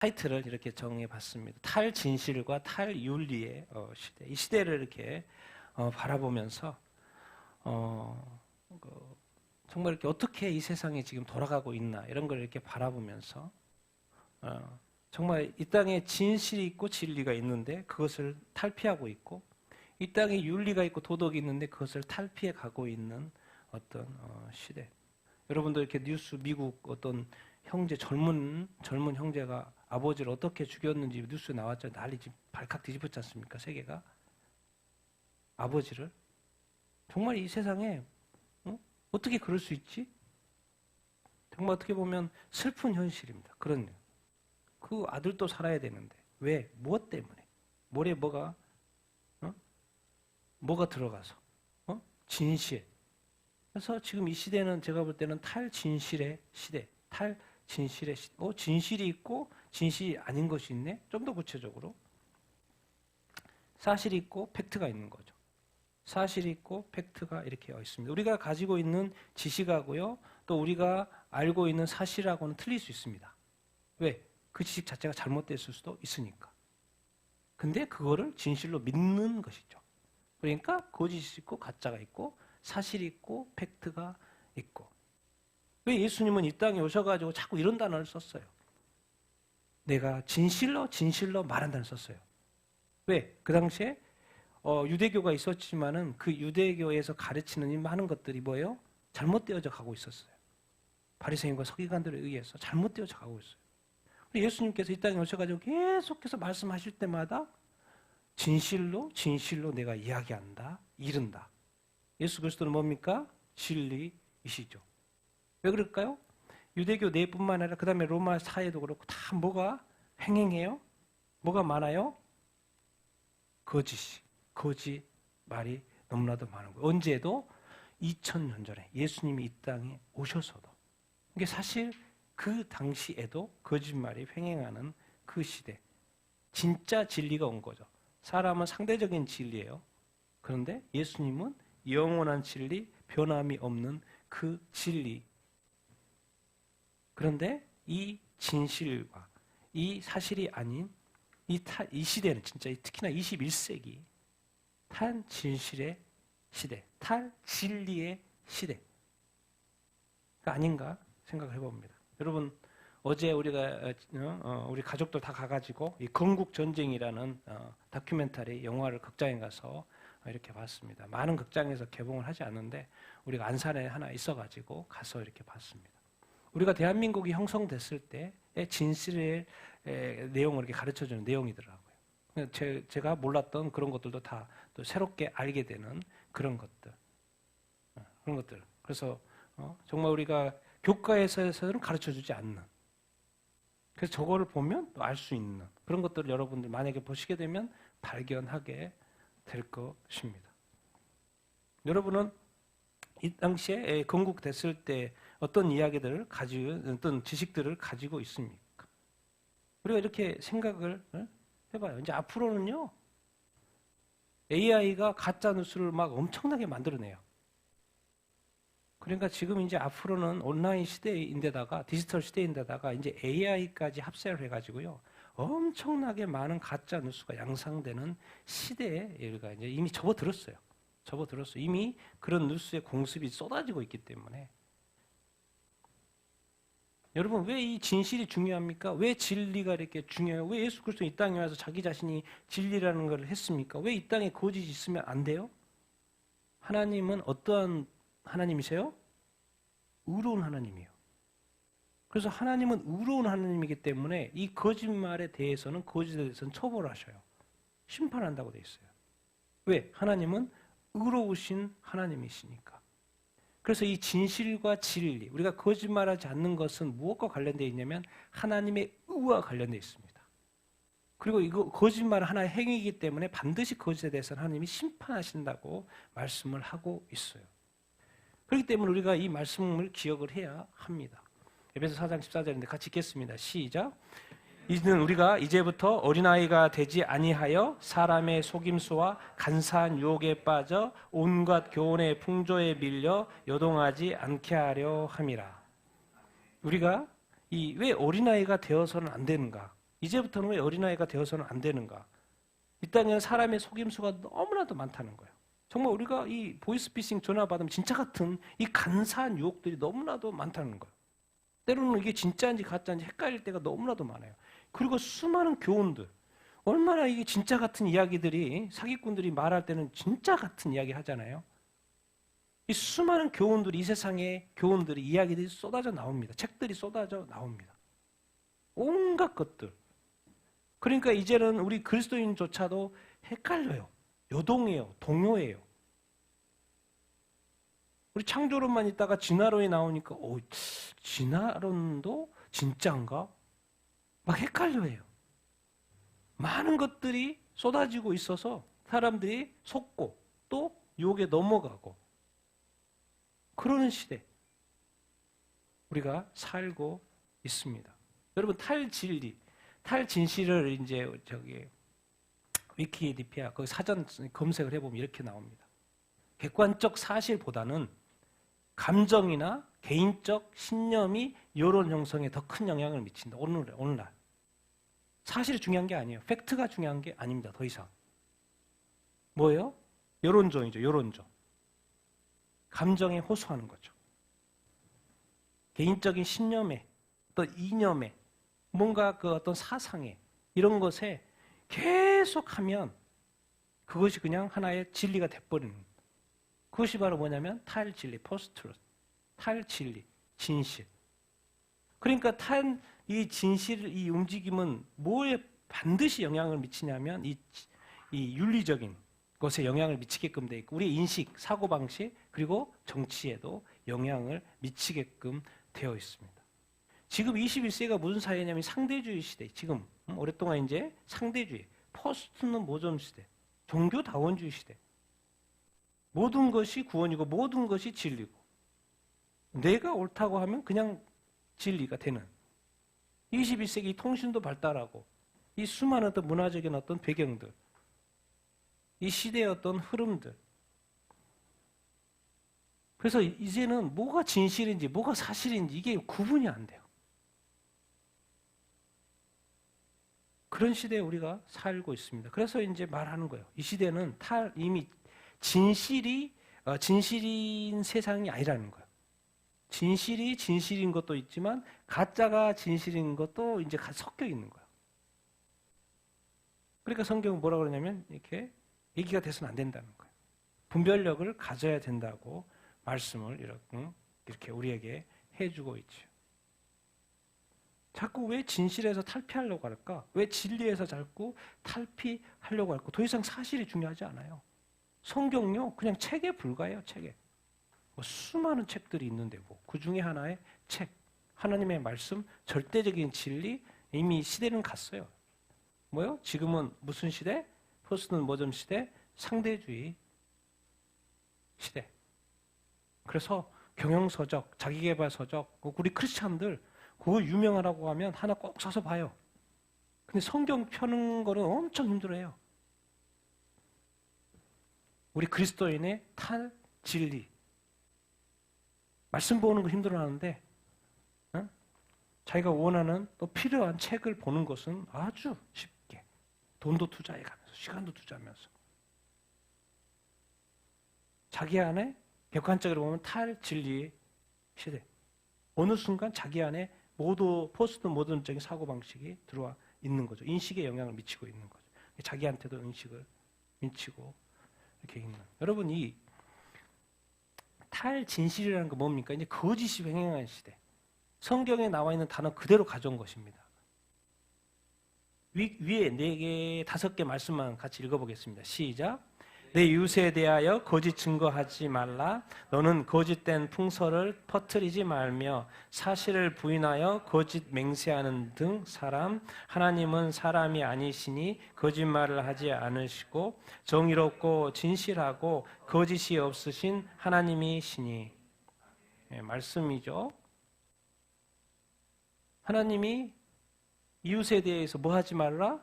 타이틀을 이렇게 정해봤습니다. 탈진실과 탈윤리의 시대. 이 시대를 이렇게 바라보면서 정말 이렇게 어떻게 이 세상이 지금 돌아가고 있나 이런 걸 이렇게 바라보면서 정말 이 땅에 진실이 있고 진리가 있는데 그것을 탈피하고 있고, 이 땅에 윤리가 있고 도덕이 있는데 그것을 탈피해 가고 있는 어떤 시대. 여러분도 이렇게 뉴스, 미국 어떤 형제, 젊은 형제가 아버지를 어떻게 죽였는지 뉴스에 나왔죠. 난리 발칵 뒤집었지 않습니까? 세계가. 아버지를. 정말 이 세상에 어떻게 그럴 수 있지? 정말 어떻게 보면 슬픈 현실입니다. 그런 그 아들도 살아야 되는데 왜? 무엇 때문에? 모래 뭐가 들어가서 진실. 그래서 지금 이 시대는 제가 볼 때는 탈진실의 시대. 탈진실의 시대. 진실이 있고 진실이 아닌 것이 있네. 좀 더 구체적으로 사실이 있고 팩트가 있는 거죠. 사실이 있고 팩트가 이렇게 있습니다. 우리가 가지고 있는 지식하고요, 또 우리가 알고 있는 사실하고는 틀릴 수 있습니다. 왜? 그 지식 자체가 잘못됐을 수도 있으니까. 근데 그거를 진실로 믿는 것이죠. 그러니까 거짓이 있고 가짜가 있고 사실이 있고 팩트가 있고. 왜 예수님은 이 땅에 오셔가지고 자꾸 이런 단어를 썼어요? 내가 진실로 말한다는 썼어요. 왜? 그 당시에 유대교가 있었지만은 그 유대교에서 가르치는 이 많은 것들이 뭐예요? 잘못되어져 가고 있었어요. 바리새인과 서기관들에 의해서 잘못되어져 가고 있어요. 예수님께서 이 땅에 오셔가지고 계속해서 말씀하실 때마다 진실로 내가 이야기한다, 이른다. 예수 그리스도는 뭡니까? 진리이시죠. 왜 그럴까요? 유대교 내뿐만 아니라 그 다음에 로마 사회도 그렇고 다 뭐가 횡행해요? 뭐가 많아요? 거짓 말이 너무나도 많은 거예요. 언제도 2000년 전에 예수님이 이 땅에 오셔서도. 이게 사실 그 당시에도 거짓말이 횡행하는 그 시대. 진짜 진리가 온 거죠. 사람은 상대적인 진리예요. 그런데 예수님은 영원한 진리, 변함이 없는 그 진리. 그런데 이 진실과 이 사실이 아닌 이 시대는 진짜 특히나 21세기 탈진실의 시대, 탈진리의 시대가 아닌가 생각을 해봅니다. 여러분, 어제 우리가 우리 가족들 다 가가지고 이 건국전쟁이라는 다큐멘터리 영화를 극장에 가서 이렇게 봤습니다. 많은 극장에서 개봉을 하지 않는데 우리가 안산에 하나 있어가지고 가서 이렇게 봤습니다. 우리가 대한민국이 형성됐을 때의 진실의 내용을 이렇게 가르쳐주는 내용이더라고요. 제가 몰랐던 그런 것들도 다 또 새롭게 알게 되는 그런 것들. 그래서 정말 우리가 교과에서는 가르쳐주지 않는. 그래서 저거를 보면 또 알 수 있는 그런 것들을 여러분들 만약에 보시게 되면 발견하게 될 것입니다. 여러분은 이 당시에 건국됐을 때 어떤 이야기들을 가지고, 어떤 지식들을 가지고 있습니까? 우리가 이렇게 생각을 해봐요. 이제 앞으로는요, AI가 가짜 뉴스를 막 엄청나게 만들어내요. 그러니까 지금 이제 앞으로는 온라인 시대인데다가 디지털 시대인데다가 이제 AI까지 합세를 해가지고요, 엄청나게 많은 가짜 뉴스가 양상되는 시대에 우리가 이제 이미 접어들었어요. 이미 그런 뉴스의 공습이 쏟아지고 있기 때문에. 여러분, 왜 이 진실이 중요합니까? 왜 진리가 이렇게 중요해요? 왜 예수 그리스도 이 땅에 와서 자기 자신이 진리라는 걸 했습니까? 왜 이 땅에 거짓이 있으면 안 돼요? 하나님은 어떠한 하나님이세요? 의로운 하나님이에요. 그래서 하나님은 의로운 하나님이기 때문에 이 거짓말에 대해서는 거짓에 대해서는 처벌하셔요. 심판한다고 되어 있어요. 왜? 하나님은 의로우신 하나님이시니까. 그래서 이 진실과 진리, 우리가 거짓말하지 않는 것은 무엇과 관련되어 있냐면 하나님의 의와 관련되어 있습니다. 그리고 이거 거짓말 하나의 행위이기 때문에 반드시 거짓에 대해서는 하나님이 심판하신다고 말씀을 하고 있어요. 그렇기 때문에 우리가 이 말씀을 기억을 해야 합니다. 에베소 4장 14절인데 같이 읽겠습니다. 시작. 이는 우리가 이제부터 어린아이가 되지 아니하여 사람의 속임수와 간사한 유혹에 빠져 온갖 교훈의 풍조에 밀려 요동하지 않게 하려 함이라. 우리가 왜 어린아이가 되어서는 안 되는가? 이제부터는 왜 어린아이가 되어서는 안 되는가? 이 땅에는 사람의 속임수가 너무나도 많다는 거예요. 정말 우리가 이 보이스피싱 전화 받으면 진짜 같은 이 간사한 유혹들이 너무나도 많다는 거예요. 때로는 이게 진짜인지 가짜인지 헷갈릴 때가 너무나도 많아요. 그리고 수많은 교훈들, 얼마나 이게 진짜 같은 이야기들이 사기꾼들이 말할 때는 진짜 같은 이야기 하잖아요. 이 수많은 교훈들이, 이 세상의 교훈들이, 이야기들이 쏟아져 나옵니다. 책들이 쏟아져 나옵니다. 온갖 것들. 그러니까 이제는 우리 그리스도인조차도 헷갈려요. 요동해요. 동요해요. 우리 창조론만 있다가 진화론이 나오니까 진화론도 진짜인가? 막 헷갈려해요. 많은 것들이 쏟아지고 있어서 사람들이 속고 또 유혹에 넘어가고 그러는 시대 우리가 살고 있습니다. 여러분 탈진리, 탈진실을 이제 위키디피아 그 사전 검색을 해보면 이렇게 나옵니다. 객관적 사실보다는 감정이나 개인적 신념이 여론 형성에 더 큰 영향을 미친다. 오늘날. 사실이 중요한 게 아니에요. 팩트가 중요한 게 아닙니다. 더 이상. 뭐예요? 여론조이죠. 여론조. 감정에 호소하는 거죠. 개인적인 신념에, 어떤 이념에, 뭔가 그 어떤 사상에, 이런 것에 계속하면 그것이 그냥 하나의 진리가 돼버리는 거예요. 그것이 바로 뭐냐면 탈진리, 포스트루스, 탈진리, 진실. 그러니까 이 진실, 이 움직임은 뭐에 반드시 영향을 미치냐면 이 윤리적인 것에 영향을 미치게끔 돼 있고 우리의 인식, 사고방식 그리고 정치에도 영향을 미치게끔 되어 있습니다. 지금 21세기가 무슨 사회냐면 상대주의 시대. 지금 오랫동안 이제 상대주의, 포스트는 모점 시대, 종교다원주의 시대. 모든 것이 구원이고 모든 것이 진리고 내가 옳다고 하면 그냥 진리가 되는 21세기 통신도 발달하고 이 수많은 어떤 문화적인 어떤 배경들 이 시대의 어떤 흐름들 그래서 이제는 뭐가 진실인지 뭐가 사실인지 이게 구분이 안 돼요. 그런 시대에 우리가 살고 있습니다. 그래서 이제 말하는 거예요. 이 시대는 이미 진실인 세상이 아니라는 거예요. 진실이 진실인 것도 있지만 가짜가 진실인 것도 이제 섞여 있는 거예요. 그러니까 성경은 뭐라 그러냐면 이렇게 얘기가 돼서는 안 된다는 거예요. 분별력을 가져야 된다고 말씀을 이렇게 우리에게 해주고 있죠. 자꾸 왜 진실에서 탈피하려고 할까? 왜 진리에서 자꾸 탈피하려고 할까? 더 이상 사실이 중요하지 않아요. 성경요 그냥 책에 불과해요. 책에. 수많은 책들이 있는데 그 중에 하나의 책, 하나님의 말씀, 절대적인 진리 이미 시대는 갔어요. 뭐요? 지금은 무슨 시대? 포스트는 모점 시대, 상대주의 시대. 그래서 경영서적, 자기계발서적, 우리 크리스찬들 그거 유명하라고 하면 하나 꼭 사서 봐요. 근데 성경 펴는 거는 엄청 힘들어요. 우리 그리스도인의 탈진리. 말씀 보는 거 힘들어하는데 자기가 원하는 또 필요한 책을 보는 것은 아주 쉽게 돈도 투자해가면서 시간도 투자하면서 자기 안에 객관적으로 보면 탈진리의 시대. 어느 순간 자기 안에 포스트 모던적인 사고방식이 들어와 있는 거죠. 인식에 영향을 미치고 있는 거죠. 자기한테도 인식을 미치고 이렇게 있는. 여러분 이 탈진실이라는 거 뭡니까? 이제 거짓이 횡행하는 시대. 성경에 나와 있는 단어 그대로 가져온 것입니다. 위에 4개, 5개 말씀만 같이 읽어보겠습니다. 시작. 내 이웃에 대하여 거짓 증거하지 말라. 너는 거짓된 풍설을 퍼뜨리지 말며 사실을 부인하여 거짓 맹세하는 등 사람. 하나님은 사람이 아니시니 거짓말을 하지 않으시고 정의롭고 진실하고 거짓이 없으신 하나님이시니. 네, 말씀이죠. 하나님이 이웃에 대해서 뭐 하지 말라?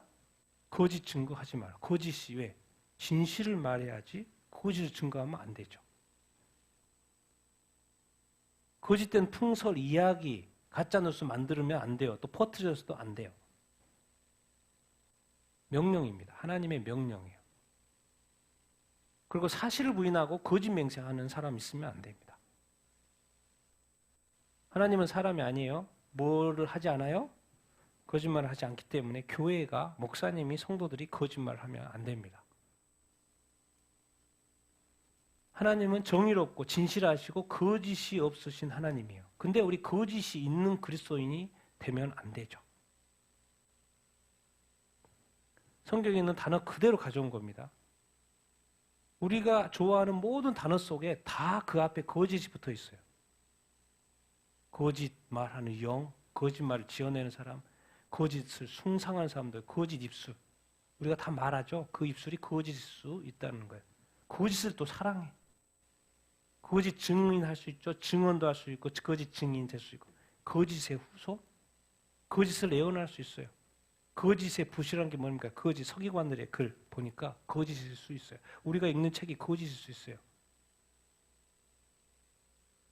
거짓 증거하지 말라. 거짓이 왜? 진실을 말해야지 거짓을 증거하면 안 되죠. 거짓된 풍설, 이야기, 가짜뉴스 만들면 안 돼요. 또 퍼뜨려서도 안 돼요. 명령입니다. 하나님의 명령이에요. 그리고 사실을 부인하고 거짓 맹세하는 사람 있으면 안 됩니다. 하나님은 사람이 아니에요. 뭐를 하지 않아요? 거짓말을 하지 않기 때문에 교회가, 목사님이, 성도들이 거짓말을 하면 안 됩니다. 하나님은 정의롭고 진실하시고 거짓이 없으신 하나님이에요. 근데 우리 거짓이 있는 그리스도인이 되면 안 되죠. 성경에 있는 단어 그대로 가져온 겁니다. 우리가 좋아하는 모든 단어 속에 다 그 앞에 거짓이 붙어 있어요. 거짓말하는 영, 거짓말을 지어내는 사람, 거짓을 숭상하는 사람들, 거짓 입술. 우리가 다 말하죠. 그 입술이 거짓일 수 있다는 거예요. 거짓을 또 사랑해. 거짓 증인할 수 있죠. 증언도 할 수 있고 거짓 증인 될 수 있고 거짓의 후손? 거짓을 예언할 수 있어요. 거짓의 부실한 게 뭡니까? 거짓 서기관들의 글 보니까 거짓일 수 있어요. 우리가 읽는 책이 거짓일 수 있어요.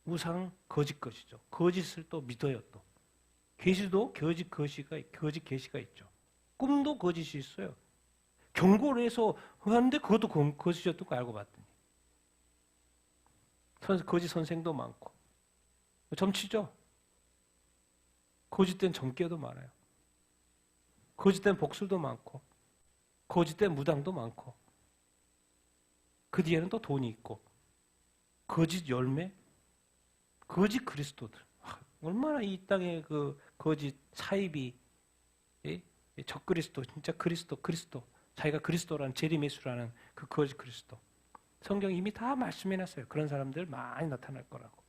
우상 거짓 것이죠. 거짓을 또 믿어요. 또 계시도 거짓 계시가 있죠. 꿈도 거짓이 있어요. 경고를 해서 하는데 그것도 거짓이었던 거 알고 봤더니 거짓 선생도 많고 점치죠. 거짓된 점괘도 많아요. 거짓된 복술도 많고 거짓된 무당도 많고 그 뒤에는 또 돈이 있고 거짓 열매, 거짓 그리스도들. 얼마나 이 땅에 그 거짓 사이비, 적그리스도, 진짜 그리스도, 자기가 그리스도라는 재림예수라는 그 거짓 그리스도. 성경이 이미 다 말씀해놨어요. 그런 사람들 많이 나타날 거라고.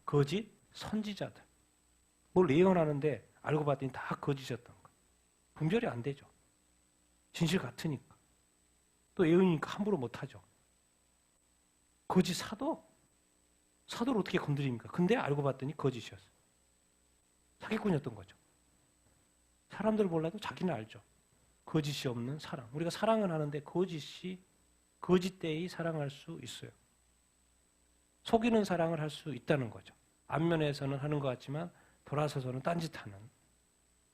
거짓 선지자들. 뭘 예언하는데 알고 봤더니 다 거짓이었던 거예요. 분별이 안 되죠. 진실 같으니까. 또 예언이니까 함부로 못하죠. 거짓 사도를 어떻게 건드립니까? 근데 알고 봤더니 거짓이었어요. 사기꾼이었던 거죠. 사람들 몰라도 자기는 알죠. 거짓이 없는 사랑. 우리가 사랑을 하는데 거짓되이 사랑할 수 있어요. 속이는 사랑을 할 수 있다는 거죠. 앞면에서는 하는 것 같지만 돌아서서는 딴짓하는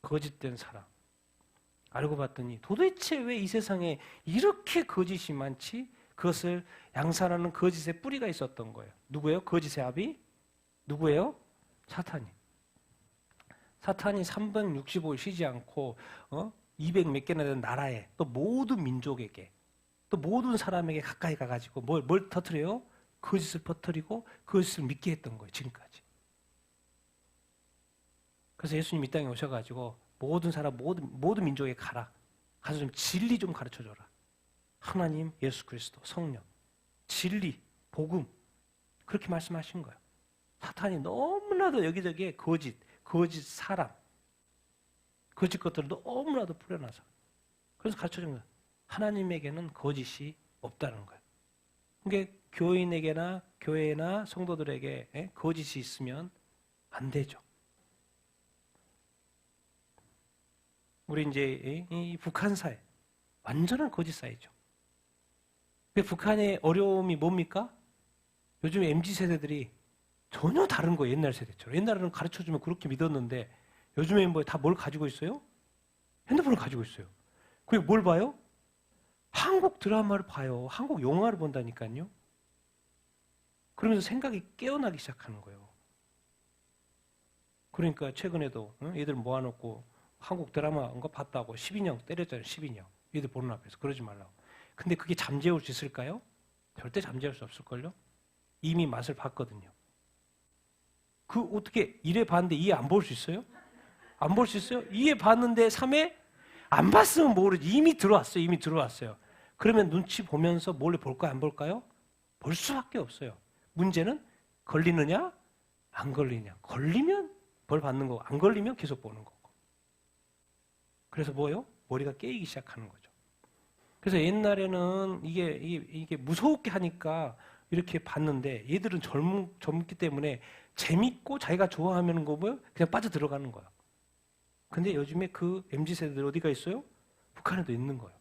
거짓된 사랑. 알고 봤더니 도대체 왜 이 세상에 이렇게 거짓이 많지? 그것을 양산하는 거짓의 뿌리가 있었던 거예요. 누구예요? 거짓의 아비? 누구예요? 사탄이. 사탄이 365일 쉬지 않고 200 몇 개나 되는 나라에 또 모든 민족에게 또 모든 사람에게 가까이 가가지고 뭘 터뜨려요? 거짓을 퍼뜨리고 거짓을 믿게 했던 거예요. 지금까지. 그래서 예수님 이 땅에 오셔가지고 모든 사람 모든 민족에 가라. 가서 좀 진리 좀 가르쳐줘라. 하나님, 예수 그리스도, 성령, 진리, 복음 그렇게 말씀하신 거예요. 사탄이 너무나도 여기저기에 거짓 사람, 거짓 것들을 너무나도 뿌려놔서 그래서 가르쳐준 거예요. 하나님에게는 거짓이 없다는 거예요. 그러니까 교회나 성도들에게 거짓이 있으면 안 되죠. 우리 이제 이 북한 사회 완전한 거짓 사회죠. 북한의 어려움이 뭡니까? 요즘 MZ 세대들이 전혀 다른 거예요. 옛날 세대처럼. 옛날에는 가르쳐주면 그렇게 믿었는데 요즘에 다 뭘 가지고 있어요? 핸드폰을 가지고 있어요. 그리고 뭘 봐요? 한국 드라마를 봐요. 한국 영화를 본다니까요. 그러면서 생각이 깨어나기 시작하는 거예요. 그러니까 최근에도 애들 모아놓고 한국 드라마 거 봤다고 12년 때렸잖아요. 12년. 얘들 보는 앞에서. 그러지 말라고. 근데 그게 잠재울 수 있을까요? 절대 잠재울 수 없을걸요? 이미 맛을 봤거든요. 그 어떻게 1회 봤는데 2회 안 볼 수 있어요? 안 볼 수 있어요? 2회 봤는데 3회 안 봤으면 모르지. 이미 들어왔어요. 그러면 눈치 보면서 몰래 볼까요? 안 볼까요? 볼 수밖에 없어요. 문제는 걸리느냐? 안 걸리느냐? 걸리면 벌 받는 거고 안 걸리면 계속 보는 거고. 그래서 뭐예요? 머리가 깨이기 시작하는 거죠. 그래서 옛날에는 이게 무섭게 하니까 이렇게 봤는데 얘들은 젊기 때문에 재밌고 자기가 좋아하는 거 보면 그냥 빠져 들어가는 거야. 근데 요즘에 그 MZ세대들 어디가 있어요? 북한에도 있는 거예요.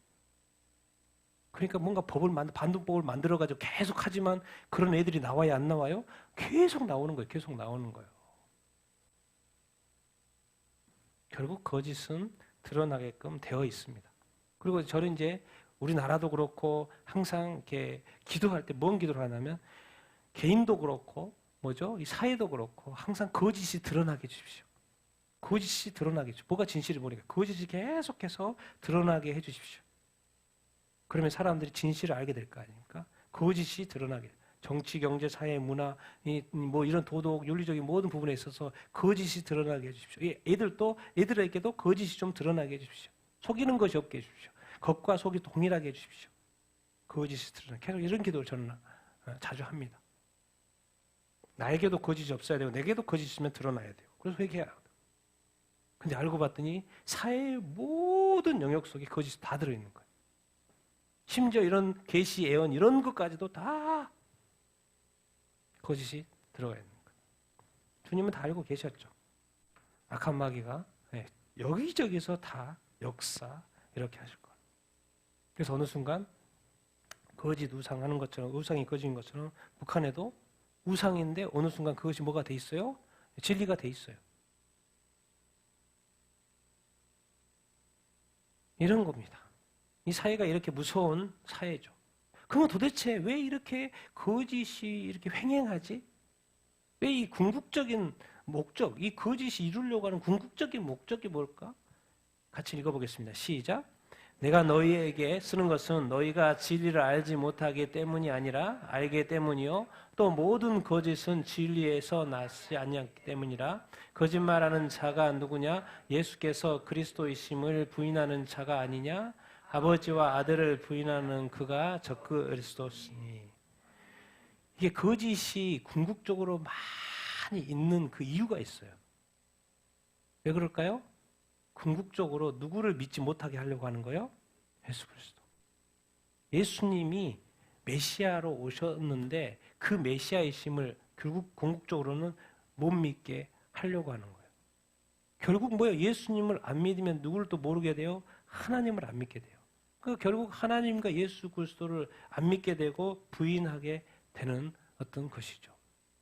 그러니까 뭔가 반동법을 만들어가지고 계속 하지만 그런 애들이 나와요, 안 나와요? 계속 나오는 거예요. 결국 거짓은 드러나게끔 되어 있습니다. 그리고 저는 이제 우리나라도 그렇고 항상 이렇게 기도할 때 뭔 기도를 하냐면 개인도 그렇고 뭐죠? 이 사회도 그렇고 항상 거짓이 드러나게 해주십시오. 거짓이 드러나게 해주십시오. 뭐가 진실이 모르니까 거짓이 계속해서 드러나게 해주십시오. 그러면 사람들이 진실을 알게 될 거 아닙니까? 거짓이 드러나게. 정치, 경제, 사회, 문화, 뭐 이런 도덕, 윤리적인 모든 부분에 있어서 거짓이 드러나게 해주십시오. 애들에게도 거짓이 좀 드러나게 해주십시오. 속이는 것이 없게 해주십시오. 겉과 속이 동일하게 해주십시오. 거짓이 드러나게. 계속 이런 기도를 저는 자주 합니다. 나에게도 거짓이 없어야 되고 내게도 거짓이 있으면 드러나야 돼요. 그래서 회개해야 돼요. 근데 알고 봤더니 사회의 모든 영역 속에 거짓이 다 들어있는 거예요. 심지어 이런 계시, 예언 이런 것까지도 다 거짓이 들어가 있는 거예요. 주님은 다 알고 계셨죠. 악한 마귀가 여기저기서 다 역사 이렇게 하실 거예요. 그래서 어느 순간 거짓 우상 하는 것처럼 우상이 거짓인 것처럼 북한에도 우상인데 어느 순간 그것이 뭐가 돼 있어요? 진리가 돼 있어요. 이런 겁니다. 이 사회가 이렇게 무서운 사회죠. 그러면 도대체 왜 이렇게 거짓이 이렇게 횡행하지? 왜 이 궁극적인 목적, 이 거짓이 이루려고 하는 궁극적인 목적이 뭘까? 같이 읽어보겠습니다. 시작. 내가 너희에게 쓰는 것은 너희가 진리를 알지 못하기 때문이 아니라 알기 때문이요. 또 모든 거짓은 진리에서 나지 아니하기 때문이라. 거짓말하는 자가 누구냐? 예수께서 그리스도이심을 부인하는 자가 아니냐? 아버지와 아들을 부인하는 그가 적그리스도시니. 이게 거짓이 궁극적으로 많이 있는 그 이유가 있어요. 왜 그럴까요? 궁극적으로 누구를 믿지 못하게 하려고 하는 거예요? 예수 그리스도. 예수님이 메시아로 오셨는데 그 메시아이심을 결국 궁극적으로는 못 믿게 하려고 하는 거예요. 결국 뭐예요? 예수님을 안 믿으면 누구를 또 모르게 돼요? 하나님을 안 믿게 돼요. 그 결국 하나님과 예수 그리스도를 안 믿게 되고 부인하게 되는 어떤 것이죠.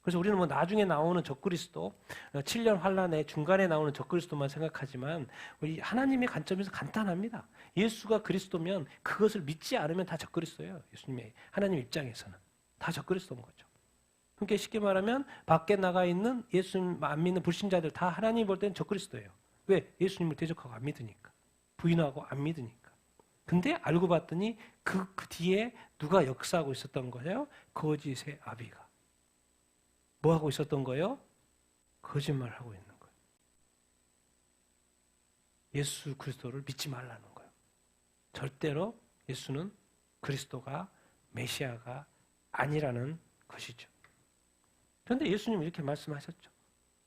그래서 우리는 뭐 나중에 나오는 적그리스도, 7년 환란의 중간에 나오는 적그리스도만 생각하지만 우리 하나님의 관점에서 간단합니다. 예수가 그리스도면 그것을 믿지 않으면 다 적그리스도예요. 예수님의 하나님 입장에서는 다 적그리스도인 거죠. 그러니까 쉽게 말하면 밖에 나가 있는 예수님 안 믿는 불신자들 다 하나님 볼 때는 적그리스도예요. 왜? 예수님을 대적하고 안 믿으니까. 부인하고 안 믿으니까. 근데 알고 봤더니 그 뒤에 누가 역사하고 있었던 거예요? 거짓의 아비가. 뭐 하고 있었던 거예요? 거짓말하고 있는 거예요. 예수 그리스도를 믿지 말라는 거예요. 절대로 예수는 그리스도가 메시아가 아니라는 것이죠. 그런데 예수님이 이렇게 말씀하셨죠.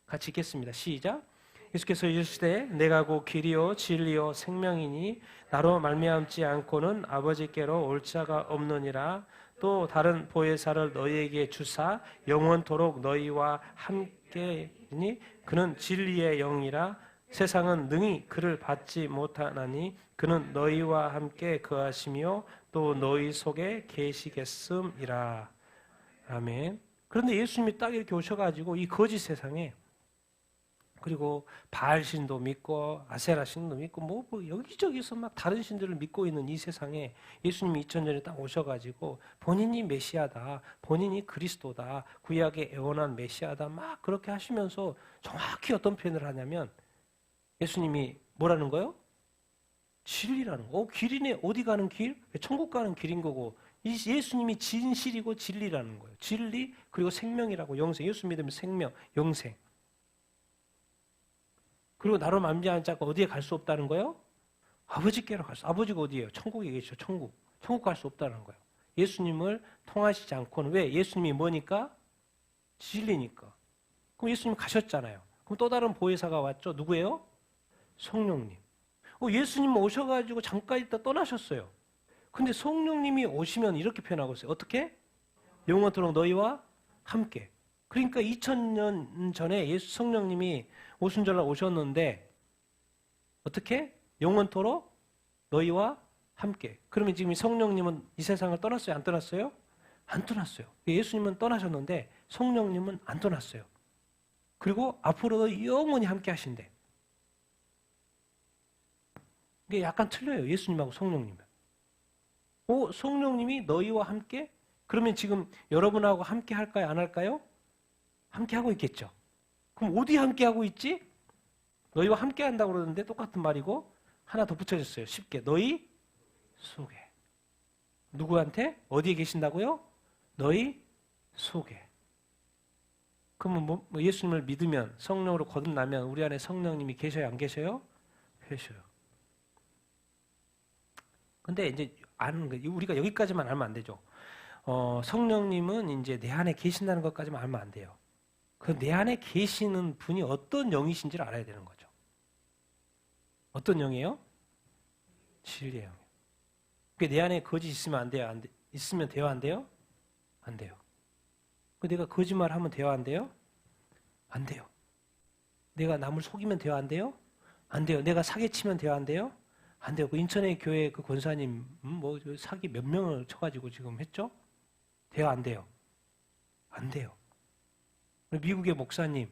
같이 읽겠습니다. 시작. 예수께서 이르시되 내가 곧 길이요 진리요 생명이니 나로 말미암지 않고는 아버지께로 올 자가 없느니라. 또 다른 보혜사를 너희에게 주사 영원토록 너희와 함께이니 그는 진리의 영이라. 세상은 능히 그를 받지 못하나니 그는 너희와 함께 거하시며 또 너희 속에 계시겠음이라. 아멘. 그런데 예수님이 딱 이렇게 오셔가지고 이 거짓 세상에 그리고 바알 신도 믿고 아세라 신도 믿고 뭐 여기저기서 막 다른 신들을 믿고 있는 이 세상에 예수님이 2000년에 딱 오셔가지고 본인이 메시아다, 본인이 그리스도다, 구약의 애원한 메시아다 막 그렇게 하시면서 정확히 어떤 표현을 하냐면 예수님이 뭐라는 거예요? 진리라는 거. 길이네. 어디 가는 길? 천국 가는 길인 거고 이 예수님이 진실이고 진리라는 거예요. 진리 그리고 생명이라고 영생. 예수 믿으면 생명, 영생. 그리고 나로 말미암지 자가 어디에 갈 수 없다는 거예요? 아버지께로 갈 수. 아버지가 어디예요? 천국에 계시죠. 천국. 천국 갈 수 없다는 거예요. 예수님을 통하시지 않고는 왜? 예수님이 뭐니까? 진리니까. 그럼 예수님 가셨잖아요. 그럼 또 다른 보혜사가 왔죠. 누구예요? 성령님. 예수님 오셔가지고 잠깐 있다 떠나셨어요. 근데 성령님이 오시면 이렇게 표현하고 있어요. 어떻게? 영원토록 너희와 함께. 그러니까 2000년 전에 예수 성령님이 오순절날 오셨는데 어떻게? 영원토록 너희와 함께. 그러면 지금 이 성령님은 이 세상을 떠났어요? 안 떠났어요? 안 떠났어요. 예수님은 떠나셨는데 성령님은 안 떠났어요. 그리고 앞으로도 영원히 함께 하신대. 이게 약간 틀려요. 예수님하고 성령님은. 성령님이 너희와 함께? 그러면 지금 여러분하고 함께 할까요? 안 할까요? 함께 하고 있겠죠. 그럼 어디 함께 하고 있지? 너희와 함께 한다고 그러는데 똑같은 말이고 하나 더 붙여졌어요. 쉽게. 너희 속에. 누구한테? 어디에 계신다고요? 너희 속에. 그러면 예수님을 믿으면 성령으로 거듭나면 우리 안에 성령님이 계셔요? 안 계셔요? 계셔요. 근데 이제 우리가 여기까지만 알면 안 되죠. 성령님은 이제 내 안에 계신다는 것까지만 알면 안 돼요. 그 내 안에 계시는 분이 어떤 영이신지를 알아야 되는 거죠. 어떤 영이에요? 진리의 영. 내 안에 거짓 있으면 안 돼요? 있으면 돼요? 안 돼요? 안 돼요. 내가 거짓말하면 돼요? 안 돼요? 안 돼요. 내가 남을 속이면 돼요? 안 돼요? 안 돼요. 내가 사기치면 돼요? 안 돼요? 안 돼요. 그 인천의 교회 그 권사님 사기 몇 명을 쳐가지고 지금 했죠? 돼요? 안 돼요? 안 돼요. 미국의 목사님이요?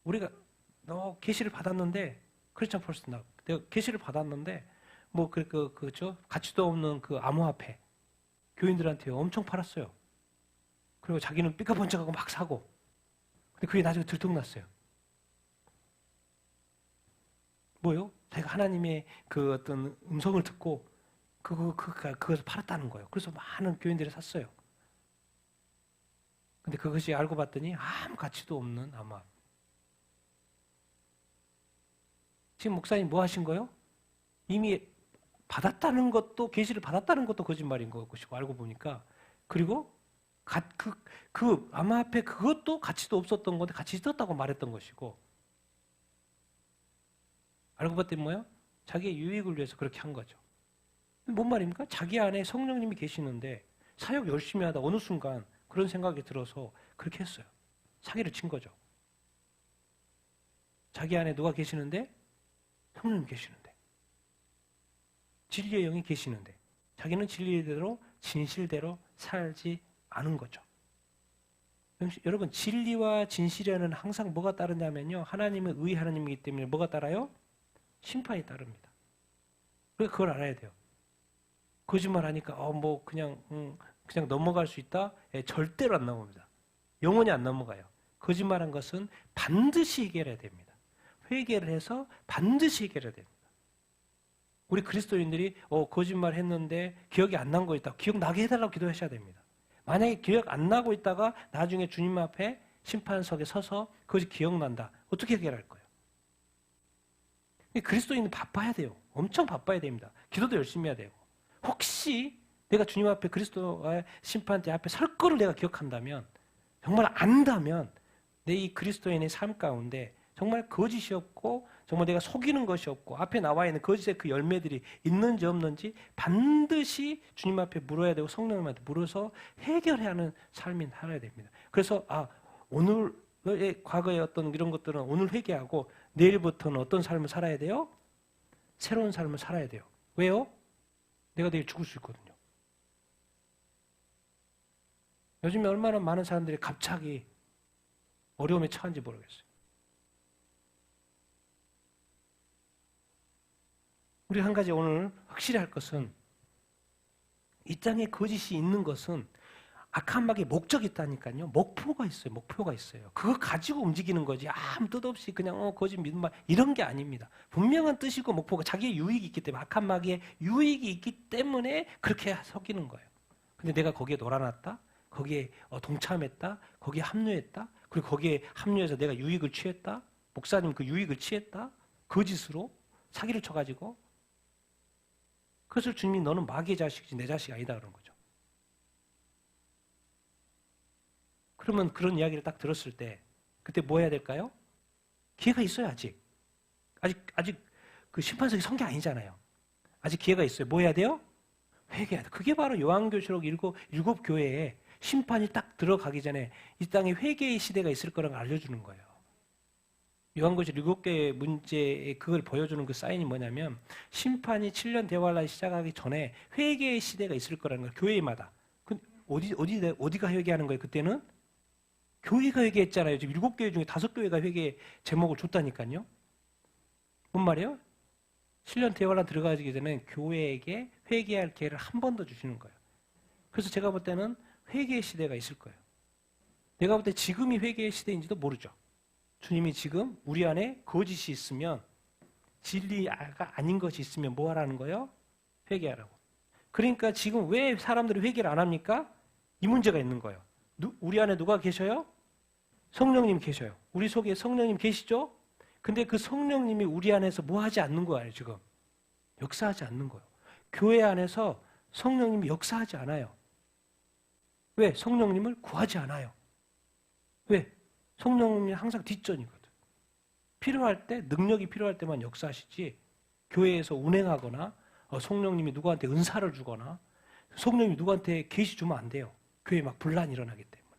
우리가 계시를 받았는데 크리스천 펄스 내가 계시를 받았는데 그죠? 가치도 없는 그 암호화폐 교인들한테 엄청 팔았어요. 그리고 자기는 삐까번쩍하고 막 사고. 근데 그게 나중에 들통났어요. 뭐요? 자기가 하나님의 그 어떤 음성을 듣고 그것을 팔았다는 거예요. 그래서 많은 교인들이 샀어요. 근데 그것이 알고 봤더니 아무 가치도 없는 암호화폐. 지금 목사님 뭐 하신 거예요? 이미 받았다는 것도 계시를 받았다는 것도 거짓말인 것이고 알고 보니까 그리고 그 암호화폐 그것도 가치도 없었던 건데 가치 있었다고 말했던 것이고 알고 봤더니 뭐예요? 자기의 유익을 위해서 그렇게 한 거죠. 뭔 말입니까? 자기 안에 성령님이 계시는데 사역 열심히 하다 어느 순간 그런 생각이 들어서 그렇게 했어요. 사기를 친 거죠. 자기 안에 누가 계시는데? 성령님 계시는데. 진리의 영이 계시는데 자기는 진리대로 진실대로 살지 않은 거죠. 여러분 진리와 진실에는 항상 뭐가 따르냐면요. 하나님은 의의 하나님이기 때문에 뭐가 따라요? 심판이 따릅니다. 그래서 그걸 알아야 돼요. 거짓말하니까 그냥 넘어갈 수 있다? 절대로 안 넘어갑니다. 영원히 안 넘어가요. 거짓말한 것은 반드시 해결해야 됩니다. 회개를 해서 반드시 해결해야 됩니다. 우리 그리스도인들이 거짓말 했는데 기억이 안 난 거 있다. 기억나게 해달라고 기도하셔야 됩니다. 만약에 기억 안 나고 있다가 나중에 주님 앞에 심판석에 서서 그것이 기억난다. 어떻게 해결할 거예요? 그리스도인은 바빠야 돼요. 엄청 바빠야 됩니다. 기도도 열심히 해야 되고. 혹시 내가 주님 앞에 그리스도의 심판대 앞에 설 거를 내가 기억한다면 정말 안다면 내 이 그리스도인의 삶 가운데 정말 거짓이 없고 정말 내가 속이는 것이 없고 앞에 나와 있는 거짓의 그 열매들이 있는지 없는지 반드시 주님 앞에 물어야 되고 성령님한테 물어서 해결해야 하는 삶이 살아야 됩니다. 그래서 오늘의 과거의 어떤 이런 것들은 오늘 회개하고 내일부터는 어떤 삶을 살아야 돼요? 새로운 삶을 살아야 돼요. 왜요? 내가 내일 죽을 수 있거든요. 요즘에 얼마나 많은 사람들이 갑자기 어려움에 처한지 모르겠어요. 우리 한 가지 오늘 확실히 할 것은 이 땅에 거짓이 있는 것은 악한 막에 목적이 있다니까요. 목표가 있어요. 목표가 있어요. 그거 가지고 움직이는 거지. 아무 뜻 없이 그냥 거짓 믿는 말 이런 게 아닙니다. 분명한 뜻이고 목표가 자기의 유익이 있기 때문에 악한 막에 유익이 있기 때문에 그렇게 속이는 거예요. 근데 내가 거기에 놀아났다. 거기에 동참했다. 거기에 합류했다. 그리고 거기에 합류해서 내가 유익을 취했다. 목사님 그 유익을 취했다. 거짓으로 사기를 쳐가지고 그것을 주님이 너는 마귀의 자식이지 내 자식이 아니다 그런 거죠. 그러면 그런 이야기를 딱 들었을 때 그때 뭐 해야 될까요? 기회가 있어요. 아직 그 심판석이 선 게 아니잖아요. 아직 기회가 있어요. 뭐 해야 돼요? 회개해야 돼요. 그게 바로 요한계시록 일곱 교회에 심판이 딱 들어가기 전에 이 땅에 회개의 시대가 있을 거라는 걸 알려주는 거예요. 요한계시록 7개의 문제에 그걸 보여주는 그 사인이 뭐냐면 심판이 7년 대환란이 시작하기 전에 회개의 시대가 있을 거라는 거예요. 교회마다. 어디가 회개하는 거예요? 그때는? 교회가 회개했잖아요. 지금 7교회 중에 5교회가 회개 제목을 줬다니까요. 뭔 말이에요? 7년 대화란 들어가기 전에 교회에게 회개할 기회를 한 번 더 주시는 거예요. 그래서 제가 볼 때는 회개의 시대가 있을 거예요. 내가 볼 때 지금이 회개의 시대인지도 모르죠. 주님이 지금 우리 안에 거짓이 있으면, 진리가 아닌 것이 있으면 뭐 하라는 거예요? 회개하라고. 그러니까 지금 왜 사람들이 회개를 안 합니까? 이 문제가 있는 거예요. 우리 안에 누가 계셔요? 성령님 계셔요. 우리 속에 성령님 계시죠? 근데 그 성령님이 우리 안에서 뭐 하지 않는 거예요, 지금? 역사하지 않는 거예요. 교회 안에서 성령님이 역사하지 않아요. 왜? 성령님을 구하지 않아요. 왜? 성령님이 항상 뒷전이거든. 필요할 때, 능력이 필요할 때만 역사하시지, 교회에서 운행하거나 성령님이 누구한테 은사를 주거나 성령님이 누구한테 계시 주면 안 돼요. 교회에 막 분란이 일어나기 때문에.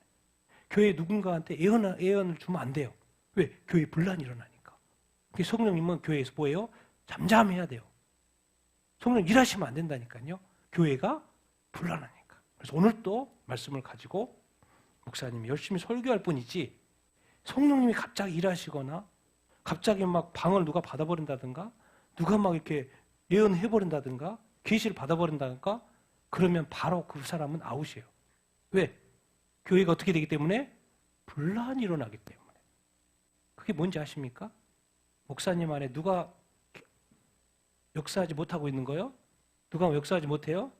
교회에 누군가한테 예언을 주면 안 돼요. 왜? 교회에 분란이 일어나니까. 성령님은 교회에서 뭐예요? 잠잠해야 돼요. 성령 일하시면 안 된다니까요. 교회가 불안하니까. 그래서 오늘 또 말씀을 가지고 목사님이 열심히 설교할 뿐이지, 성령님이 갑자기 일하시거나 갑자기 막 방을 누가 받아버린다든가 누가 막 이렇게 예언해버린다든가 계시를 받아버린다든가 그러면 바로 그 사람은 아웃이에요. 왜? 교회가 어떻게 되기 때문에? 분란이 일어나기 때문에. 그게 뭔지 아십니까? 목사님 안에 누가 역사하지 못하고 있는 거예요? 누가 역사하지 못해요?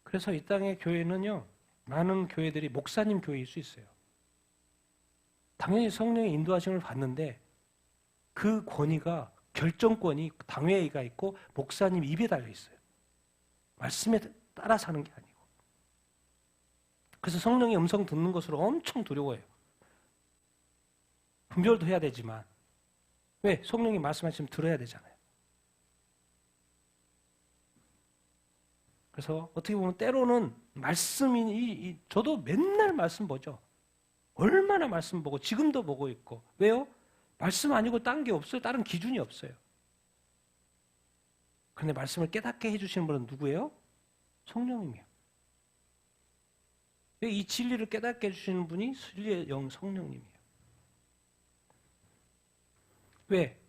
그래서 이 땅의 교회는요, 많은 교회들이 목사님 교회일 수 있어요. 당연히 성령의 인도하심을 받는데 그 권위가, 결정권이 당회가 있고 목사님 입에 달려 있어요. 말씀에 따라 사는 게 아니고. 그래서 성령의 음성 듣는 것으로 엄청 두려워해요. 분별도 해야 되지만, 왜? 성령이 말씀하시면 들어야 되잖아요. 그래서 어떻게 보면 때로는 말씀이, 저도 맨날 말씀 보죠. 얼마나 말씀 보고 지금도 보고 있고. 왜요? 말씀 아니고 딴 게 없어요. 다른 기준이 없어요. 그런데 말씀을 깨닫게 해주시는 분은 누구예요? 성령님이에요. 이 진리를 깨닫게 해주시는 분이 진리의 영 성령님이에요. 왜?